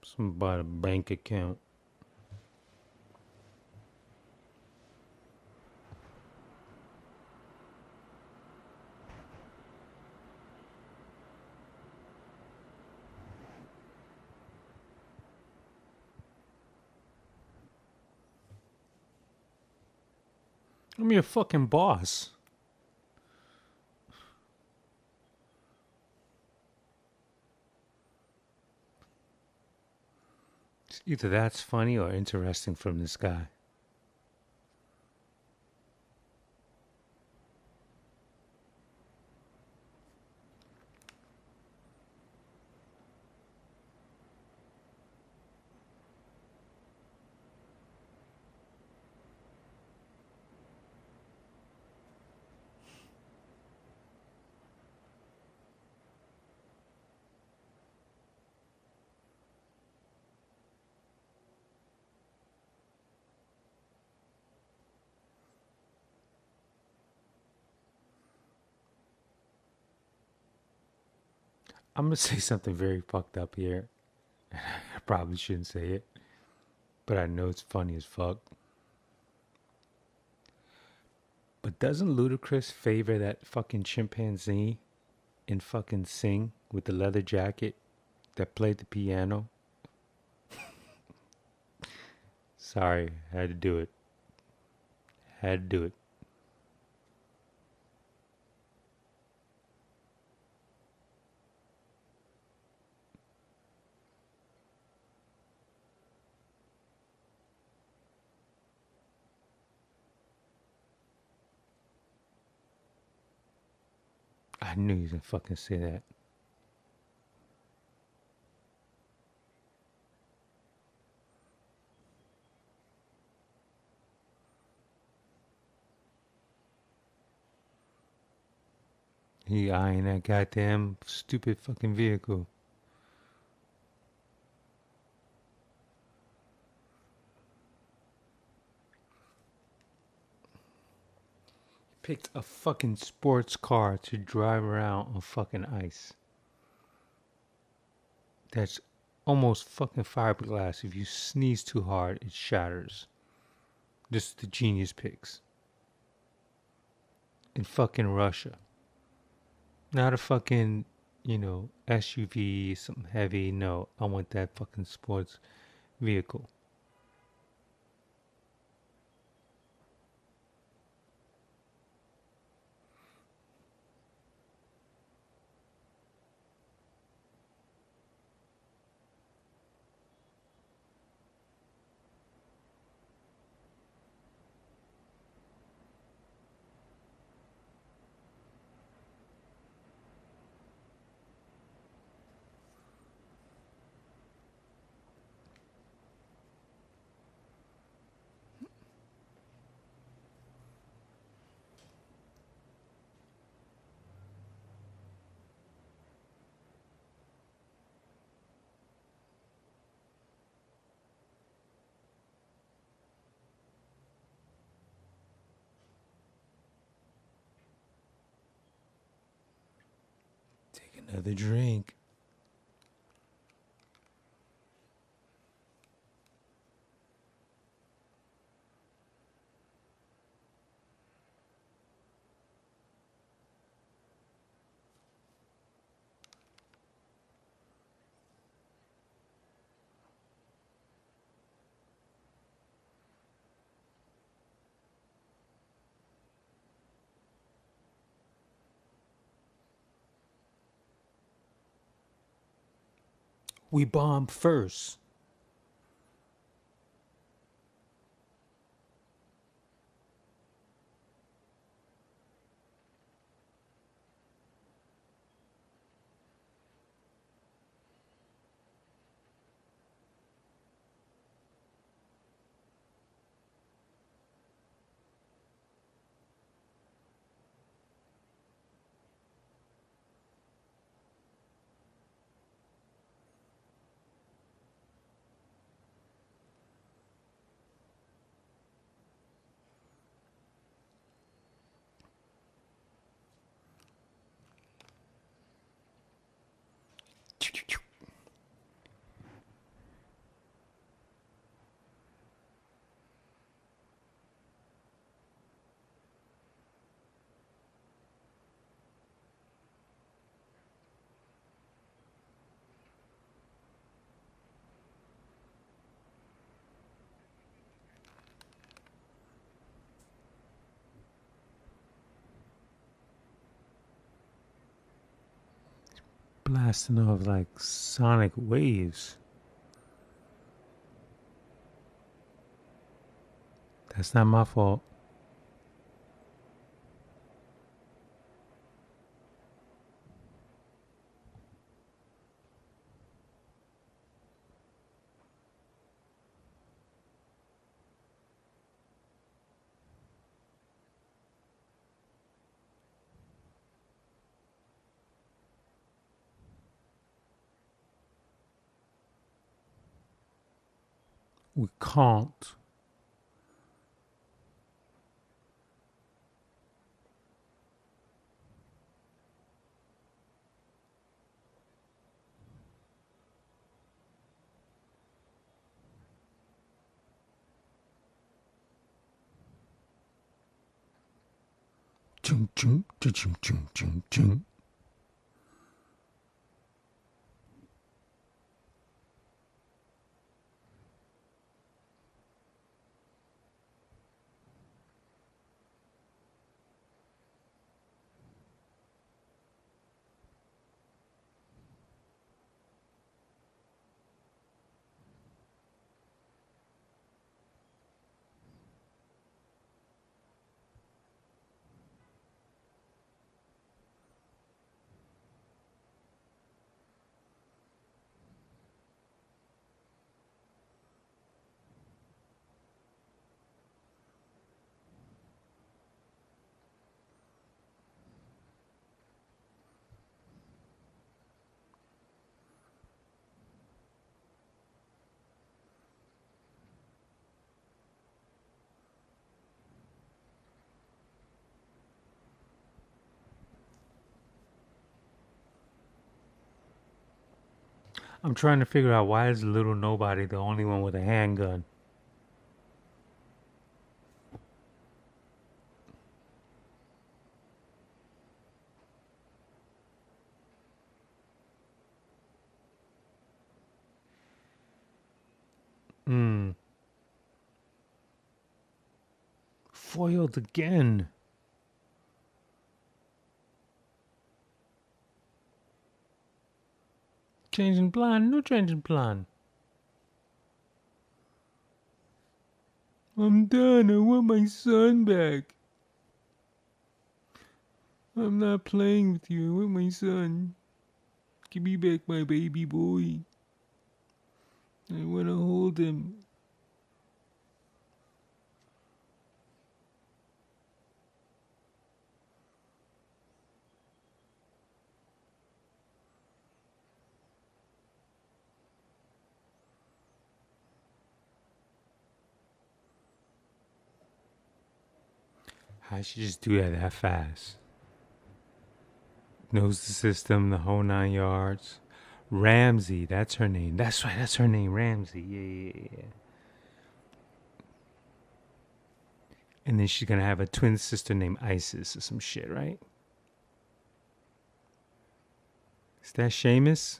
Something about a bank account. I'm your fucking boss. Either that's funny or interesting from this guy. I'm gonna say something very fucked up here. I probably shouldn't say it, but I know it's funny as fuck. But doesn't Ludacris favor that fucking chimpanzee in fucking Sing with the leather jacket that played the piano? Sorry, had to do it. Had to do it. I knew he was gonna fucking say that. He eyeing that goddamn stupid fucking vehicle. Picked a fucking sports car to drive around on fucking ice. That's almost fucking fiberglass. If you sneeze too hard, it shatters. Just the genius picks. In fucking Russia. Not a fucking, SUV, something heavy. No, I want that fucking sports vehicle. Take another drink. We bomb first. Blasting off like sonic waves. That's not my fault. We can't. Chum, chum, chum, chum, chum, chum, chum. I'm trying to figure out why is little nobody the only one with a handgun. Foiled again. Changing plan, no changing plan. I'm done. I want my son back. I'm not playing with you. I want my son. Give me back my baby boy. I want to hold him. How'd she just do that fast? Knows the system, the whole 9 yards. Ramsey, that's her name. That's right, that's her name, Ramsey. Yeah. And then she's gonna have a twin sister named Isis or some shit, right? Is that Seamus?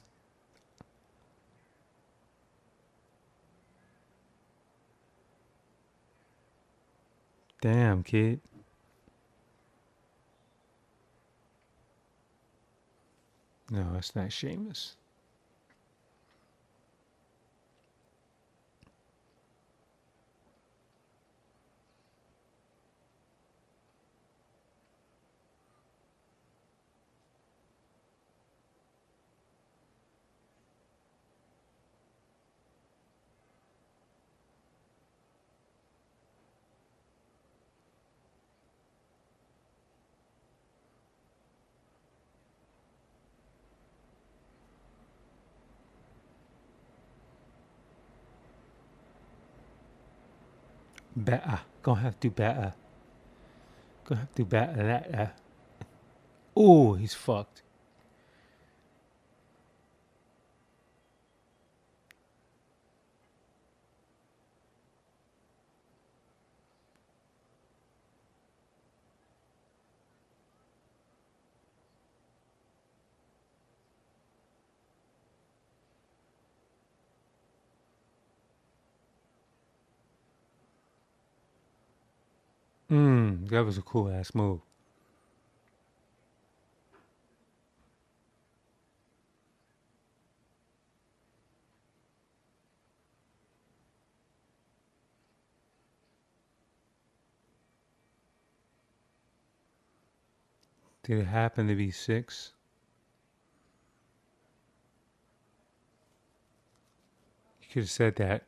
Damn, kid. No, it's not Seamus. Better. Gonna have to do better. Gonna have to do better that. Oh, he's fucked. That was a cool ass move. Did it happen to be 6? You could have said that.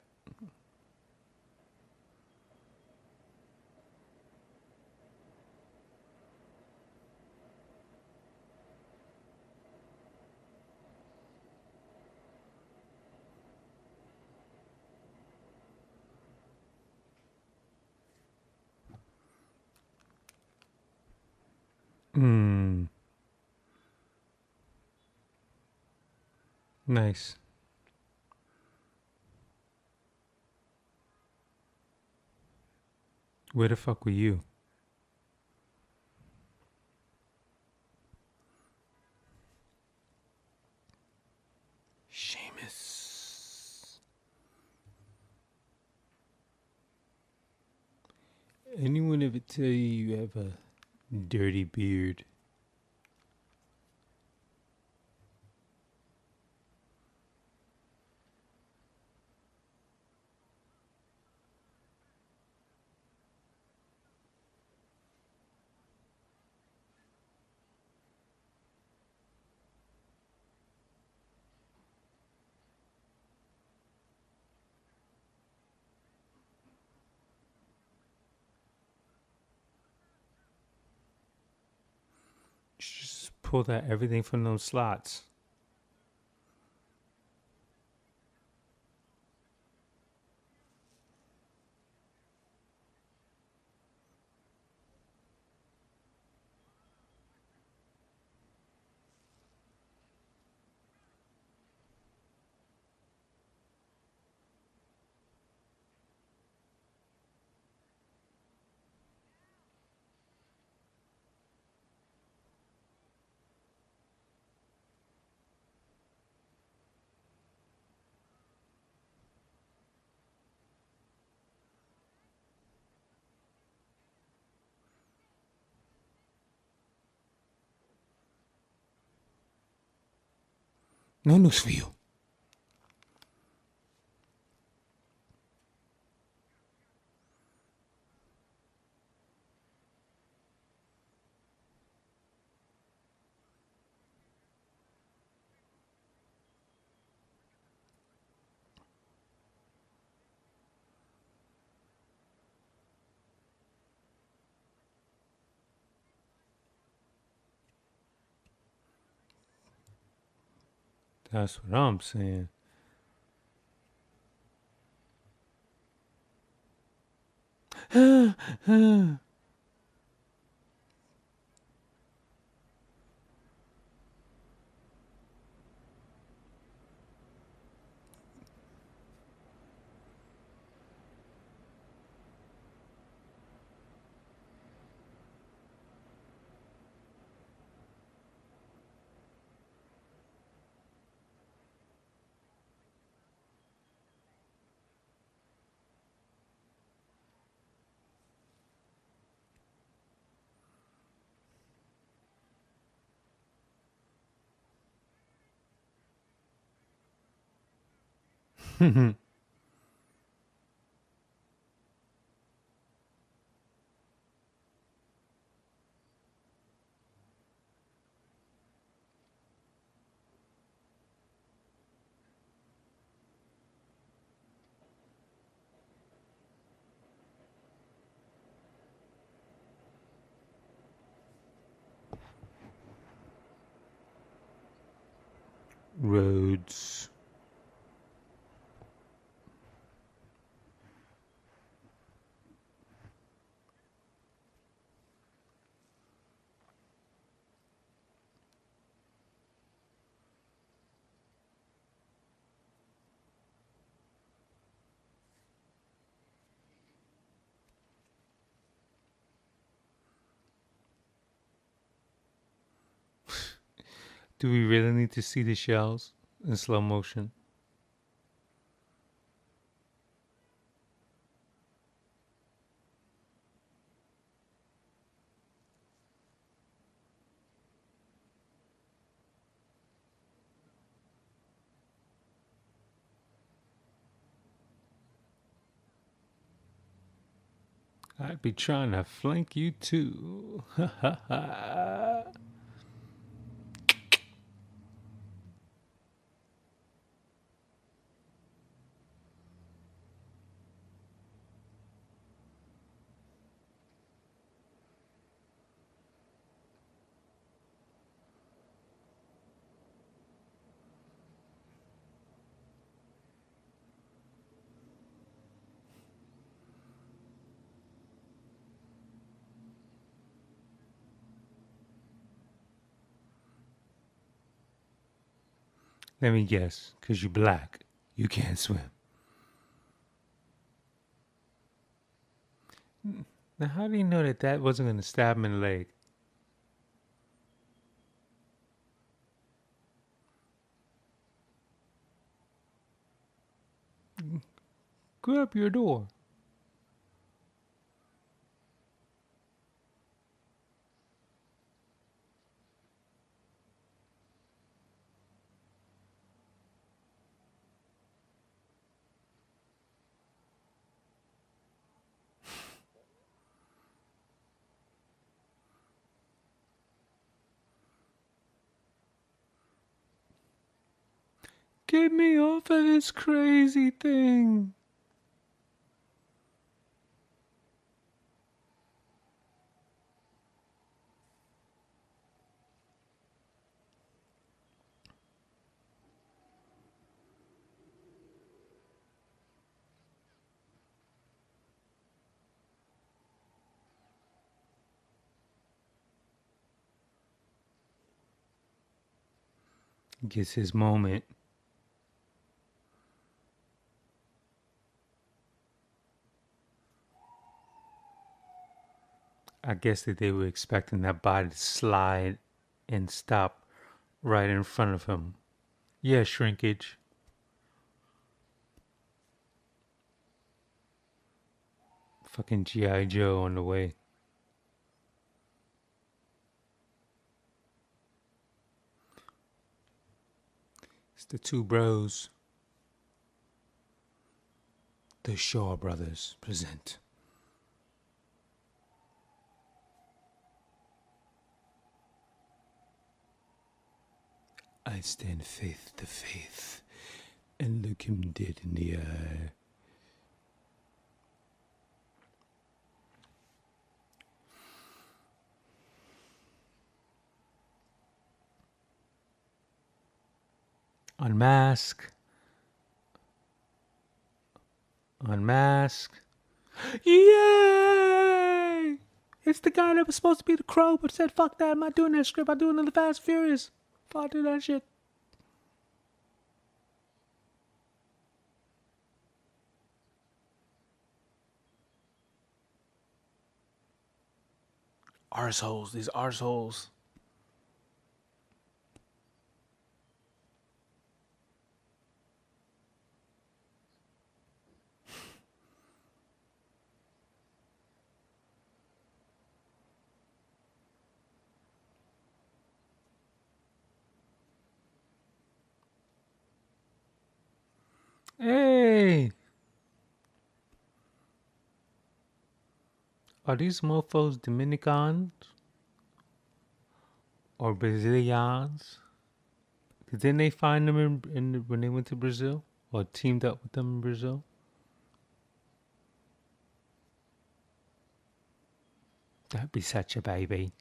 Nice. Where the fuck were you? Seamus. Anyone ever tell you have a dirty beard? Just pull that everything from those slots. No news for you. That's what I'm saying. Roads. Do we really need to see the shells in slow motion? I'd be trying to flank you too. Let me guess, because you're black, you can't swim. Now, how do you know that that wasn't going to stab him in the leg? Grab your door. Get me off of this crazy thing. Gets his moment. I guess that they were expecting that body to slide and stop right in front of him. Yeah, shrinkage. Fucking G.I. Joe on the way. It's the two bros. The Shaw Brothers present. I stand faith to faith and look him dead in the eye. Unmask. Unmask. Yay! It's the guy that was supposed to be the Crow, but said, fuck that, I'm not doing that script, I'm doing another Fast Furious. Fuck, do that shit. Arseholes, these arseholes. Hey! Are these mofos Dominicans? Or Brazilians? Didn't they find them when they went to Brazil? Or teamed up with them in Brazil? That'd be such a baby.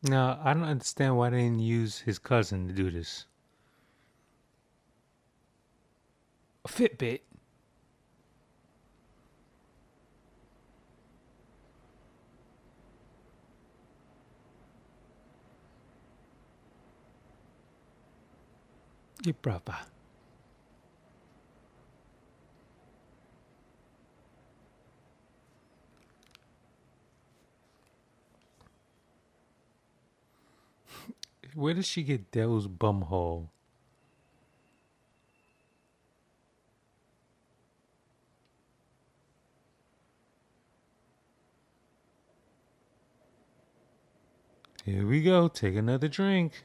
Now, I don't understand why they didn't use his cousin to do this. A Fitbit? Your brother. Where did she get those bumhole? Here we go. Take another drink.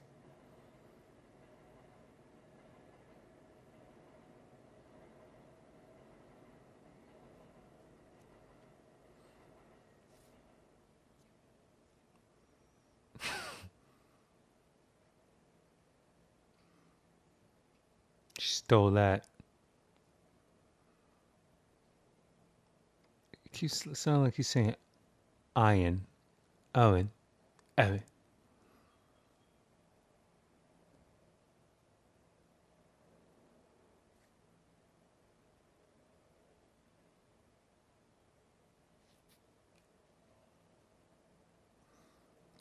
She stole that. It keeps sounding like he's saying iron. Owen. Owen.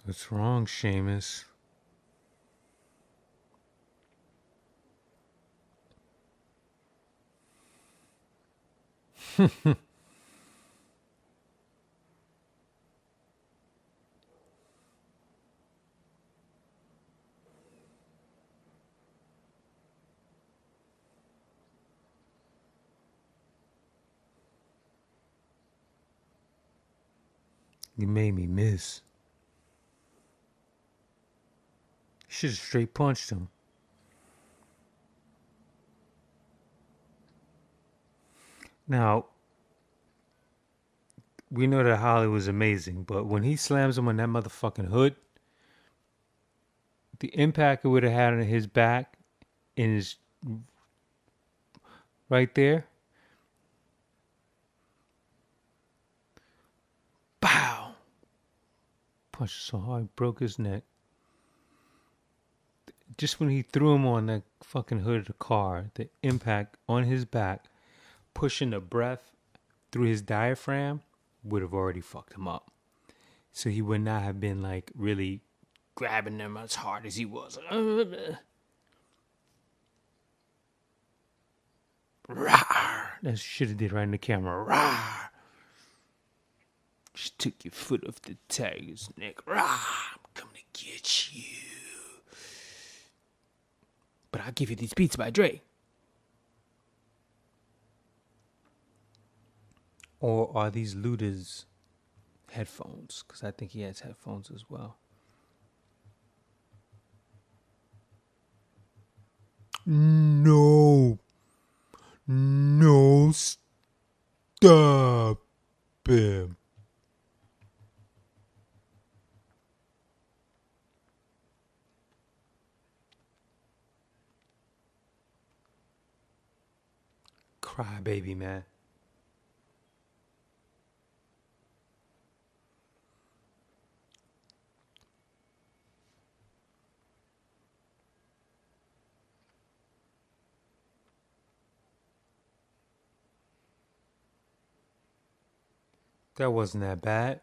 What's wrong, Seamus? You made me miss. Should have straight punched him. Now, we know that Holly was amazing, but when he slams him on that motherfucking hood, the impact it would have had on his back and his right there. Pow! Punched so hard, broke his neck. Just when he threw him on that fucking hood of the car, the impact on his back, pushing the breath through his diaphragm, would have already fucked him up. So he would not have been like really Grabbing them as hard as he was. rawr. That shit he did right in the camera. Rawr. Just took your foot off the tiger's neck. Rawr. I'm coming to get you. But I'll give you these Beats by Dre. Or are these Luda's headphones? Because I think he has headphones as well. No. No. Stop him. Cry baby, man. That wasn't that bad.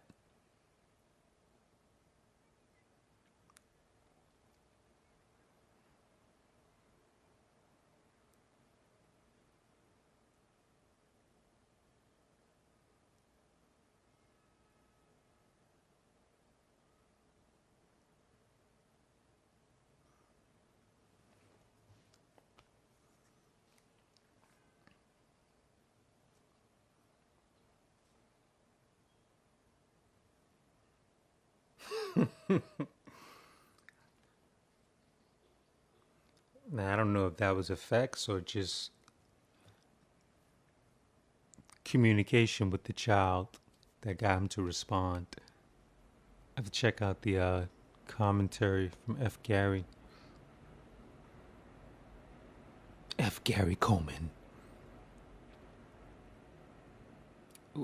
Now, I don't know if that was effects or just communication with the child that got him to respond. I have to check out the commentary from F. Gary. F. Gary Coleman.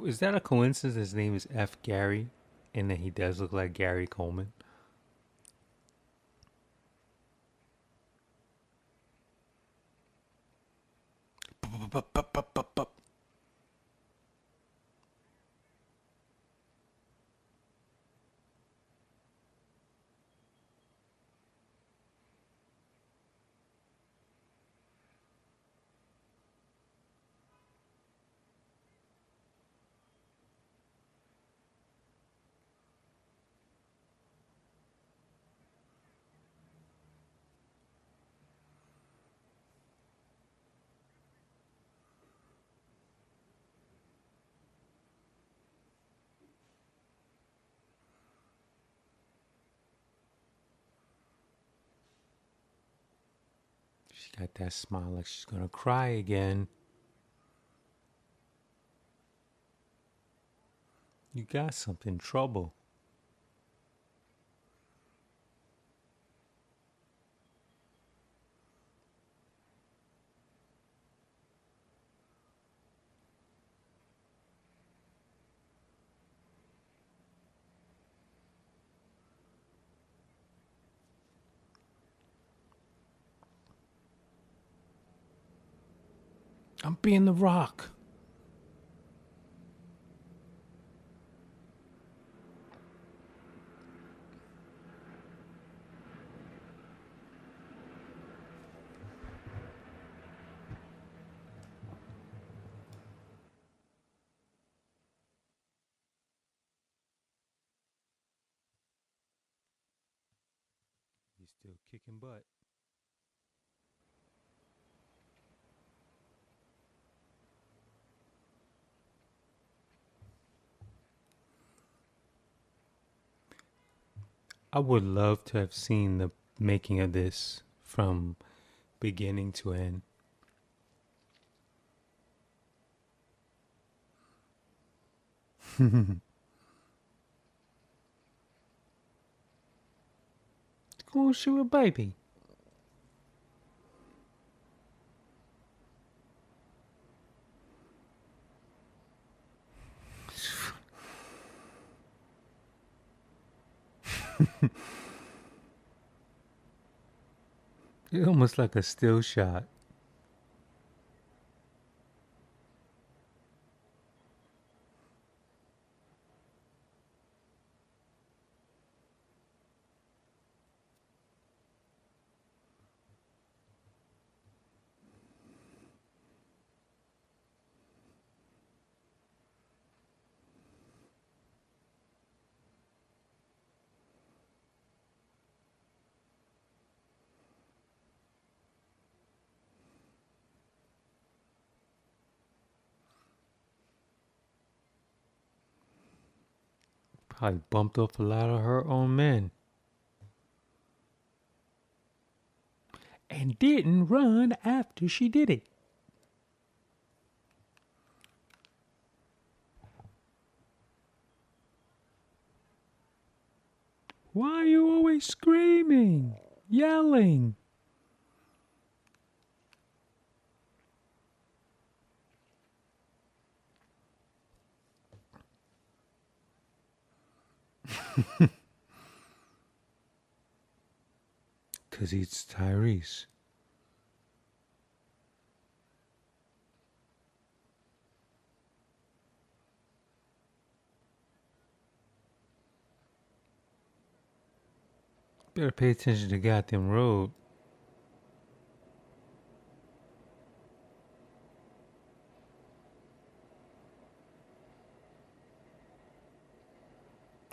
Is that a coincidence? His name is F. Gary, and then he does look like Gary Coleman. She got that smile like she's gonna cry again. You got something trouble. I'm being the rock. He's still kicking butt. I would love to have seen the making of this from beginning to end. Go shoot a baby. It's almost like a still shot. Probably bumped off a lot of her own men. And didn't run after she did it. Why are you always screaming, yelling? Because it's Tyrese. Better pay attention to the goddamn road.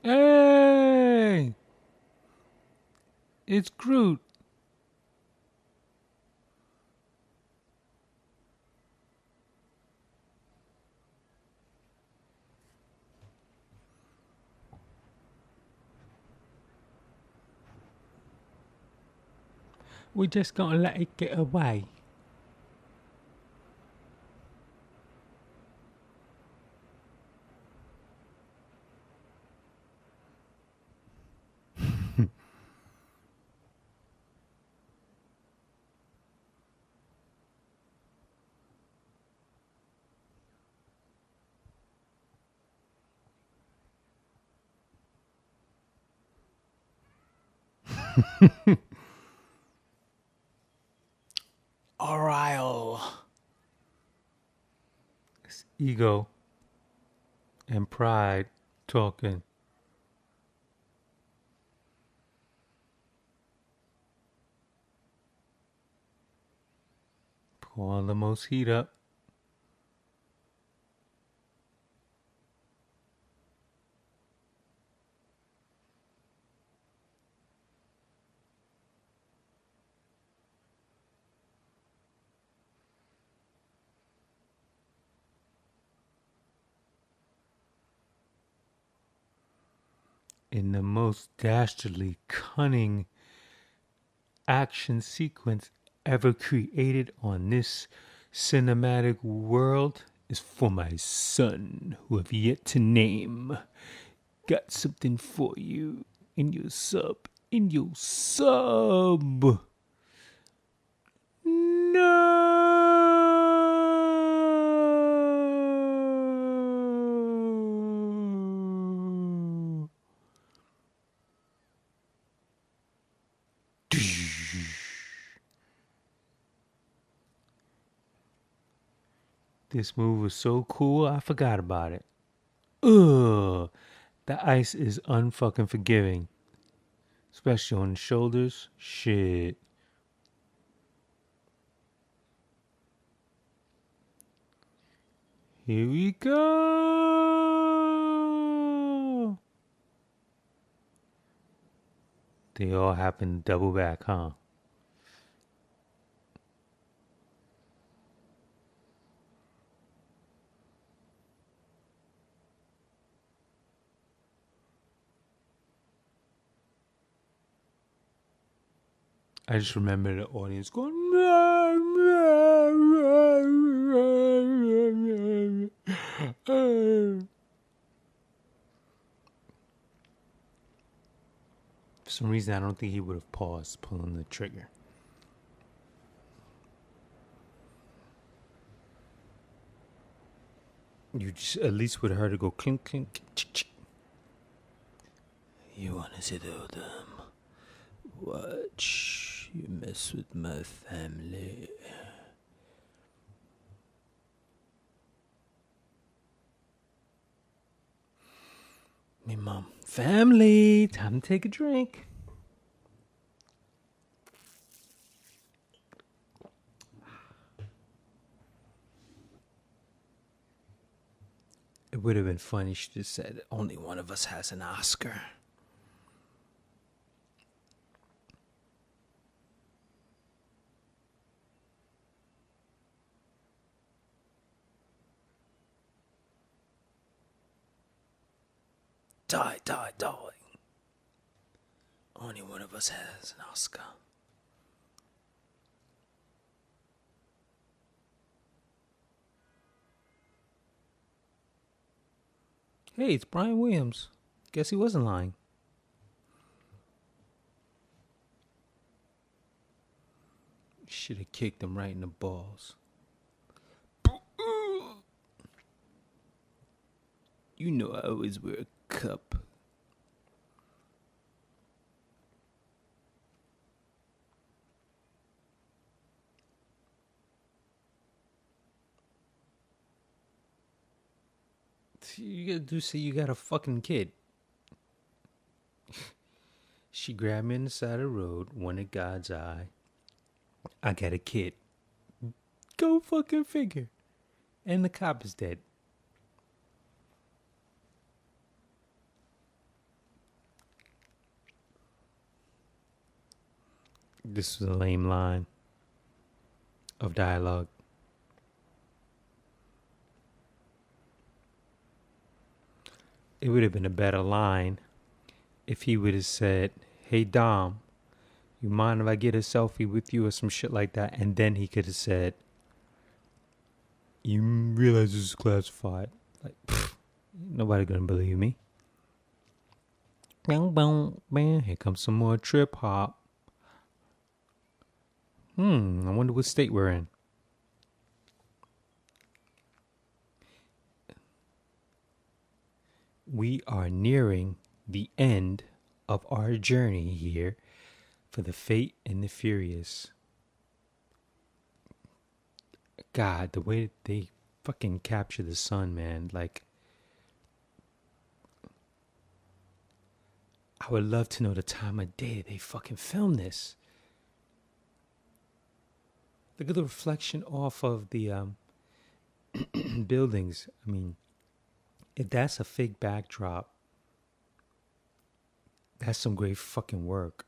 Hey! It's Groot. We're just gonna let it get away. Ariel. It's ego and pride talking. Pour the most heat up. In the most dastardly cunning action sequence ever created on this cinematic world is for my son, who I've yet to name. Got something for you in your sub. In your sub. No. This move was so cool, I forgot about it. Ugh. The ice is unfucking forgiving. Especially on the shoulders. Shit. Here we go. They all happen double back, huh? I just remember the audience going. For some reason, I don't think he would have paused pulling the trigger. You just at least would have heard it go clink, clink, chick, chick. You wanna see them? Watch you mess with my family. Me mom. Family, time to take a drink. It would have been funny if she just said, Only one of us has an Oscar. Die, die, die. Only one of us has an Oscar. hey, it's Brian Williams. Guess he wasn't lying. Should have kicked him right in the balls. You know I always wear a cup. You gotta do say you got a fucking kid. She grabbed me on the side of the road, one in God's eye. I got a kid. Go fucking figure. And the cop is dead. This was a lame line of dialogue. It would have been a better line if he would have said, hey Dom, You mind if I get a selfie with you or some shit like that? And then he could have said, you realize this is classified. Like, nobody gonna believe me. Bang, bang, bang. Here comes some more trip hop. I wonder what state we're in. We are nearing the end of our journey here for the Fate and the Furious. God, the way they fucking capture the sun, man. Like, I would love to know the time of day they fucking filmed this. Look at the reflection off of the buildings. I mean, if that's a fake backdrop, that's some great fucking work.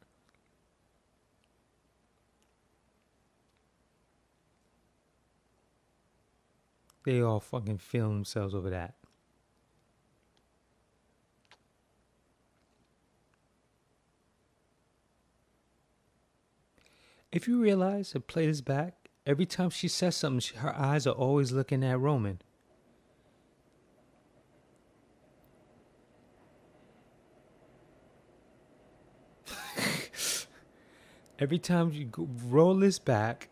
They all fucking film themselves over that. If you realize, I play this back, every time she says something, her eyes are always looking at Roman. Every time you roll this back,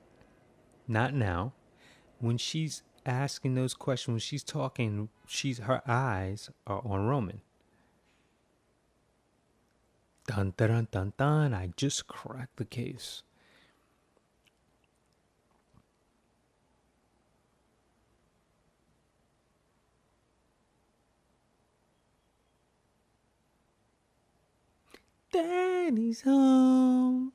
not now, when she's asking those questions, when she's talking, her eyes are on Roman. Dun dun dun dun dun! I just cracked the case. Daddy's home.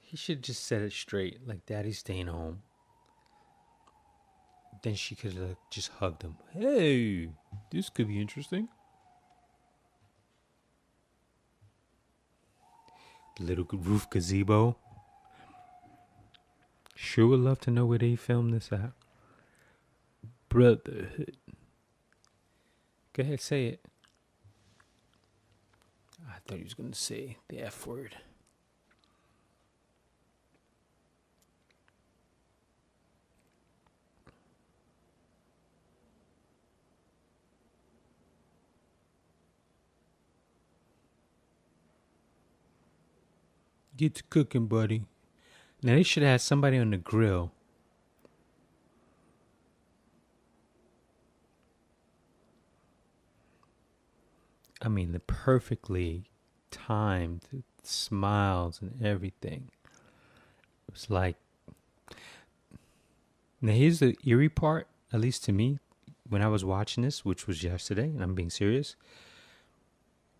He should just set it straight, like Daddy's staying home. Then she could have just hugged him. Hey, this could be interesting. Little roof gazebo. Sure would love to know where they filmed this at. Brotherhood. Go ahead, say it. I thought he was going to say the F word. Get to cooking, buddy. Now, they should have had somebody on the grill. I mean, the perfectly timed smiles and everything. It was like... Now, here's the eerie part, at least to me, when I was watching this, which was yesterday, and I'm being serious.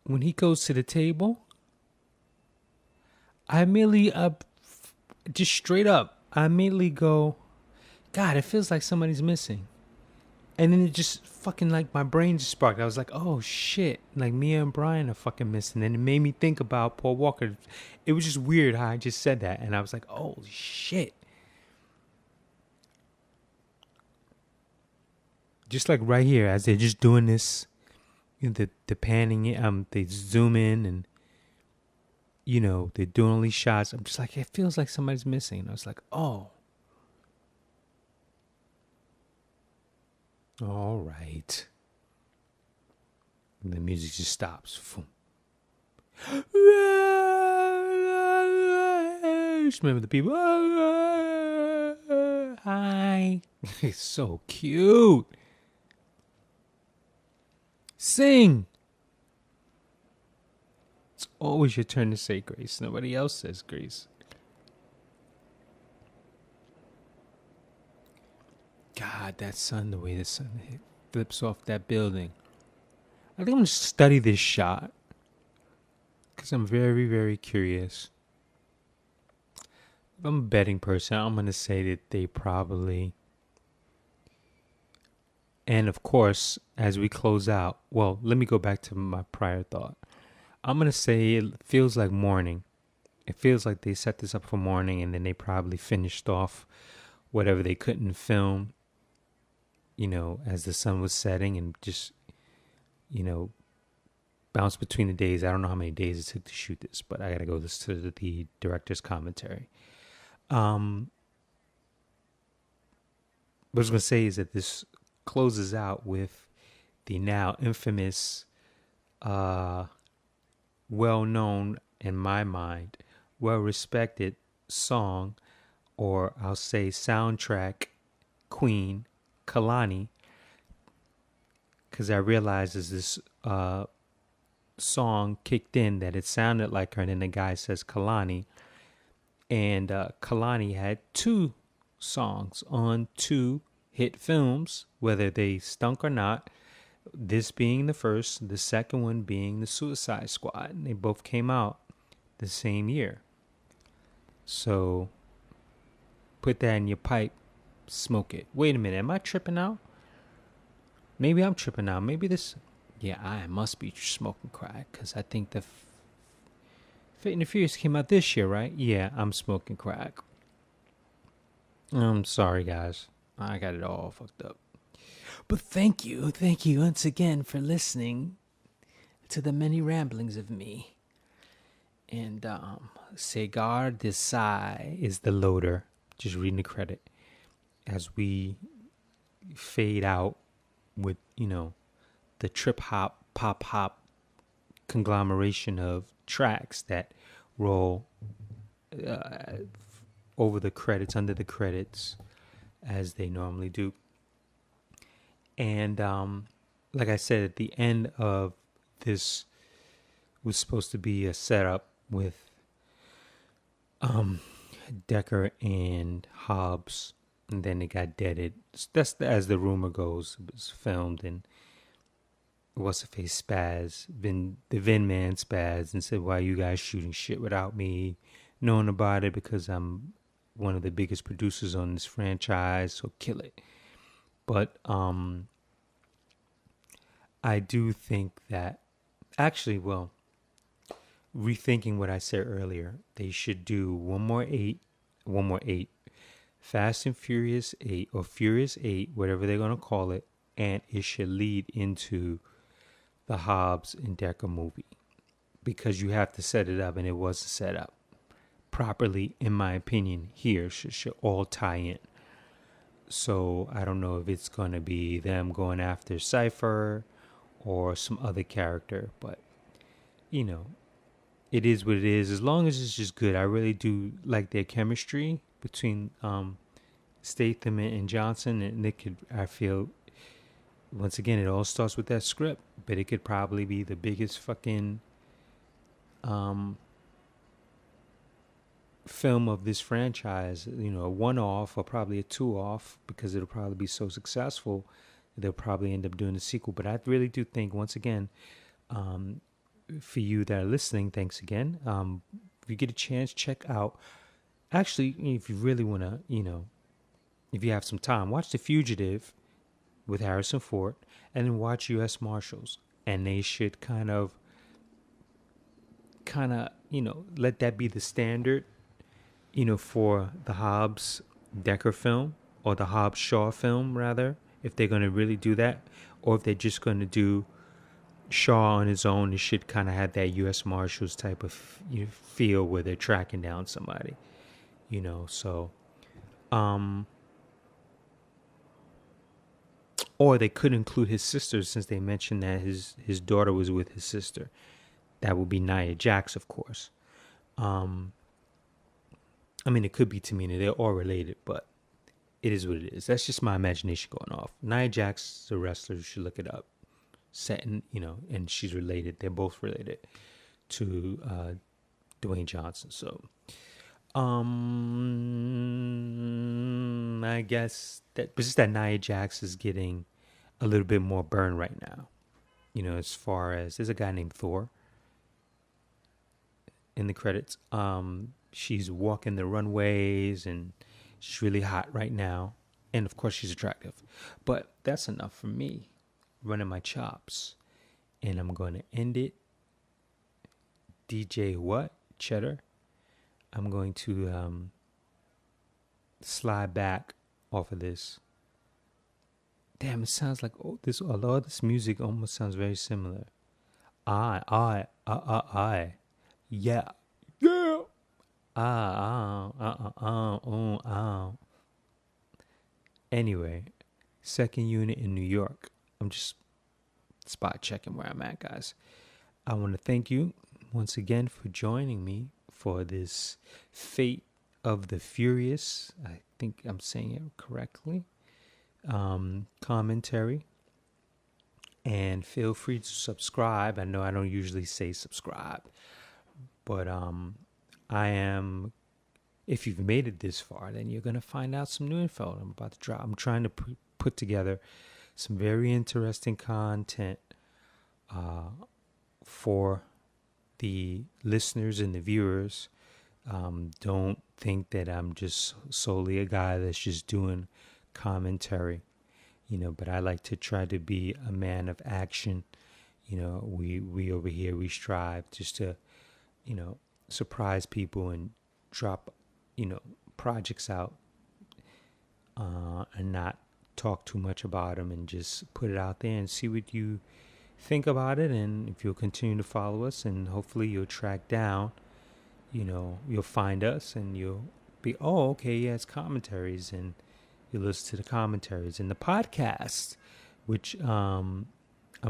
When he goes to the table... I immediately, just straight up, I immediately go, God, it feels like somebody's missing. And then it just fucking, like, my brain just sparked. I was like, oh, shit. Like, Mia and Brian are fucking missing. And it made me think about Paul Walker. It was just weird how I just said that. And I was like, oh, shit. Just like right here, as they're just doing this, you know, the panning, they zoom in and, you know, they're doing all these shots. I'm just like, it feels like somebody's missing. And I was like, oh. All right. And the music just stops. Remember the people. Hi. It's so cute. Sing. It's always your turn to say grace. Nobody else says grace. God, that sun, the way the sun flips off that building. I think I'm going to study this shot. Because I'm very, very curious. If I'm a betting person, I'm going to say that they probably... And of course, as we close out... Well, let me go back to my prior thought. I'm gonna say it feels like morning. It feels like they set this up for morning, and then they probably finished off whatever they couldn't film, as the sun was setting, and just, you know, bounce between the days. I don't know how many days it took to shoot this, but I gotta go listen to the director's commentary. What I was gonna say is that this closes out with the now infamous, well-known, in my mind, well-respected song, or I'll say soundtrack queen, Kalani, because I realized as this song kicked in that it sounded like her, and then the guy says Kalani, and Kalani had two songs on two hit films, whether they stunk or not. This being the first, the second one being the Suicide Squad, and they both came out the same year. So put that in your pipe, smoke it. Wait a minute, am I tripping out? Maybe I'm tripping out. Maybe this. Yeah, I must be smoking crack, because I think the Fate and the Furious came out this year, right? Yeah, I'm smoking crack. I'm sorry, guys. I got it all fucked up. But thank you once again for listening to the many ramblings of me. And Cigar de Sai is the loader. Just reading the credit. As we fade out with, the trip hop, pop hop conglomeration of tracks that roll over the credits, under the credits, as they normally do. And like I said, at the end of this was supposed to be a setup with Decker and Hobbs, and then it got deaded. That's as the rumor goes. It was filmed, and what's the face Spaz, the Vin man Spaz, and said, "Why are you guys shooting shit without me knowing about it? Because I'm one of the biggest producers on this franchise, so kill it." But I do think that, actually, well, rethinking what I said earlier, they should do one more eight, Fast and Furious 8, or Furious 8, whatever they're going to call it, and it should lead into the Hobbs and Decker movie, because you have to set it up, and it wasn't set up properly, in my opinion. Here should all tie in. So I don't know if it's going to be them going after Cypher or some other character, but it is what it is. As long as it's just good. I really do like their chemistry between Statham and Johnson, and I feel, once again, it all starts with that script, but it could probably be the biggest fucking film of this franchise, a one-off or probably a two-off, because it'll probably be so successful they'll probably end up doing a sequel. But I really do think, once again, for you that are listening, thanks again. If you get a chance, check out, actually, if you really want to, if you have some time, watch The Fugitive with Harrison Ford, and then watch U.S. Marshals, and they should kind of let that be the standard, for the Hobbs Decker film, or the Hobbs Shaw film, rather, if they're going to really do that, or if they're just going to do Shaw on his own. It should kind of have that U.S. Marshals type of feel, where they're tracking down somebody, so, or they could include his sister, since they mentioned that his daughter was with his sister. That would be Nia Jax, of course. It could be Tamina. They're all related, but it is what it is. That's just my imagination going off. Nia Jax is a wrestler. You should look it up. Setting, and she's related. They're both related to Dwayne Johnson. So, I guess but just that Nia Jax is getting a little bit more burn right now. As far as, there's a guy named Thor in the credits. She's walking the runways, and she's really hot right now. And of course, she's attractive. But that's enough for me running my chops. And I'm going to end it DJ what? Cheddar. I'm going to slide back off of this. Damn, it sounds like a lot of this music almost sounds very similar. I. Yeah. Yeah. Anyway, second unit in New York. I'm just spot checking where I'm at, guys. I want to thank you once again for joining me for this Fate of the Furious. I think I'm saying it correctly. Commentary. And feel free to subscribe. I know I don't usually say subscribe, but I am. If you've made it this far, then you're gonna find out some new info I'm about to drop. I'm trying to put together some very interesting content for the listeners and the viewers. Don't think that I'm just solely a guy that's just doing commentary, but I like to try to be a man of action. We over here, we strive just to, surprise people and drop, projects out and not talk too much about them and just put it out there and see what you think about it. And if you'll continue to follow us, and hopefully you'll track down, you'll find us and you'll be, oh, okay, yeah, it's commentaries, and you listen to the commentaries and the podcast, which I'm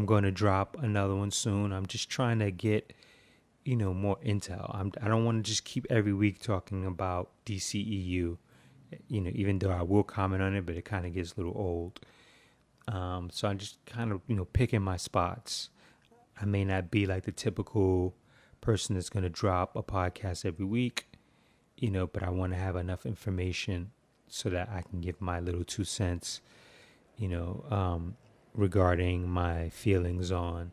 going to drop another one soon. I'm just trying to get, more intel. I don't want to just keep every week talking about DCEU, even though I will comment on it, but it kind of gets a little old. So I'm just kind of, picking my spots. I may not be like the typical person that's going to drop a podcast every week, but I want to have enough information so that I can give my little 2 cents, regarding my feelings on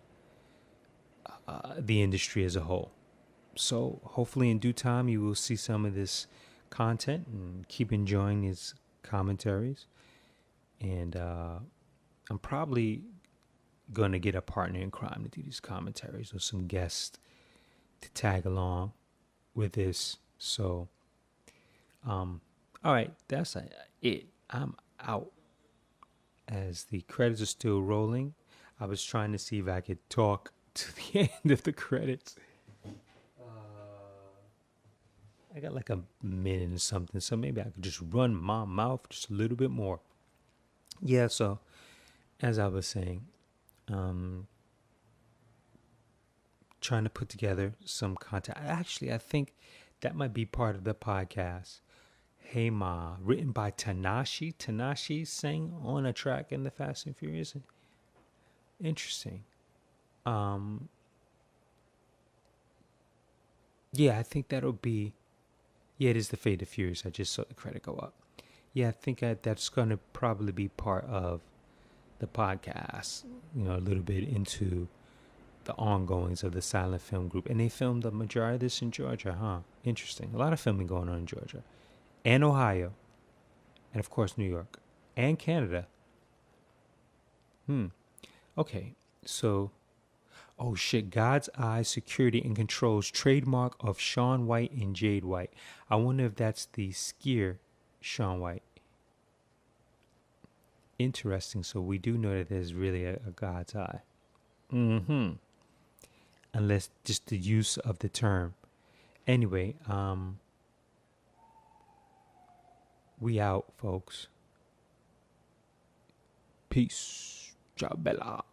the industry as a whole. So hopefully in due time you will see some of this content, and keep enjoying these commentaries. And I'm probably going to get a partner in crime to do these commentaries, or some guests to tag along with this. So, all right, that's it. I'm out. As the credits are still rolling, I was trying to see if I could talk to the end of the credits. I got like a minute or something, so maybe I could just run my mouth just a little bit more. Yeah, so as I was saying, trying to put together some content. Actually, I think that might be part of the podcast. Hey Ma, written by Tanashi. Tanashi sang on a track in the Fast and Furious. Interesting. Yeah, I think that'll be. Yeah, it is the Fate of Furious. I just saw the credit go up. Yeah, I think that's going to probably be part of the podcast. A little bit into the ongoings of the silent film group. And they filmed the majority of this in Georgia, huh? Interesting. A lot of filming going on in Georgia. And Ohio. And of course, New York. And Canada. Okay, so... Oh shit, God's Eye Security and Controls, trademark of Shaun White and Jade White. I wonder if that's the skier Shaun White. Interesting. So we do know that there's really a God's Eye. Unless just the use of the term. Anyway, we out, folks. Peace. Ciao, bella.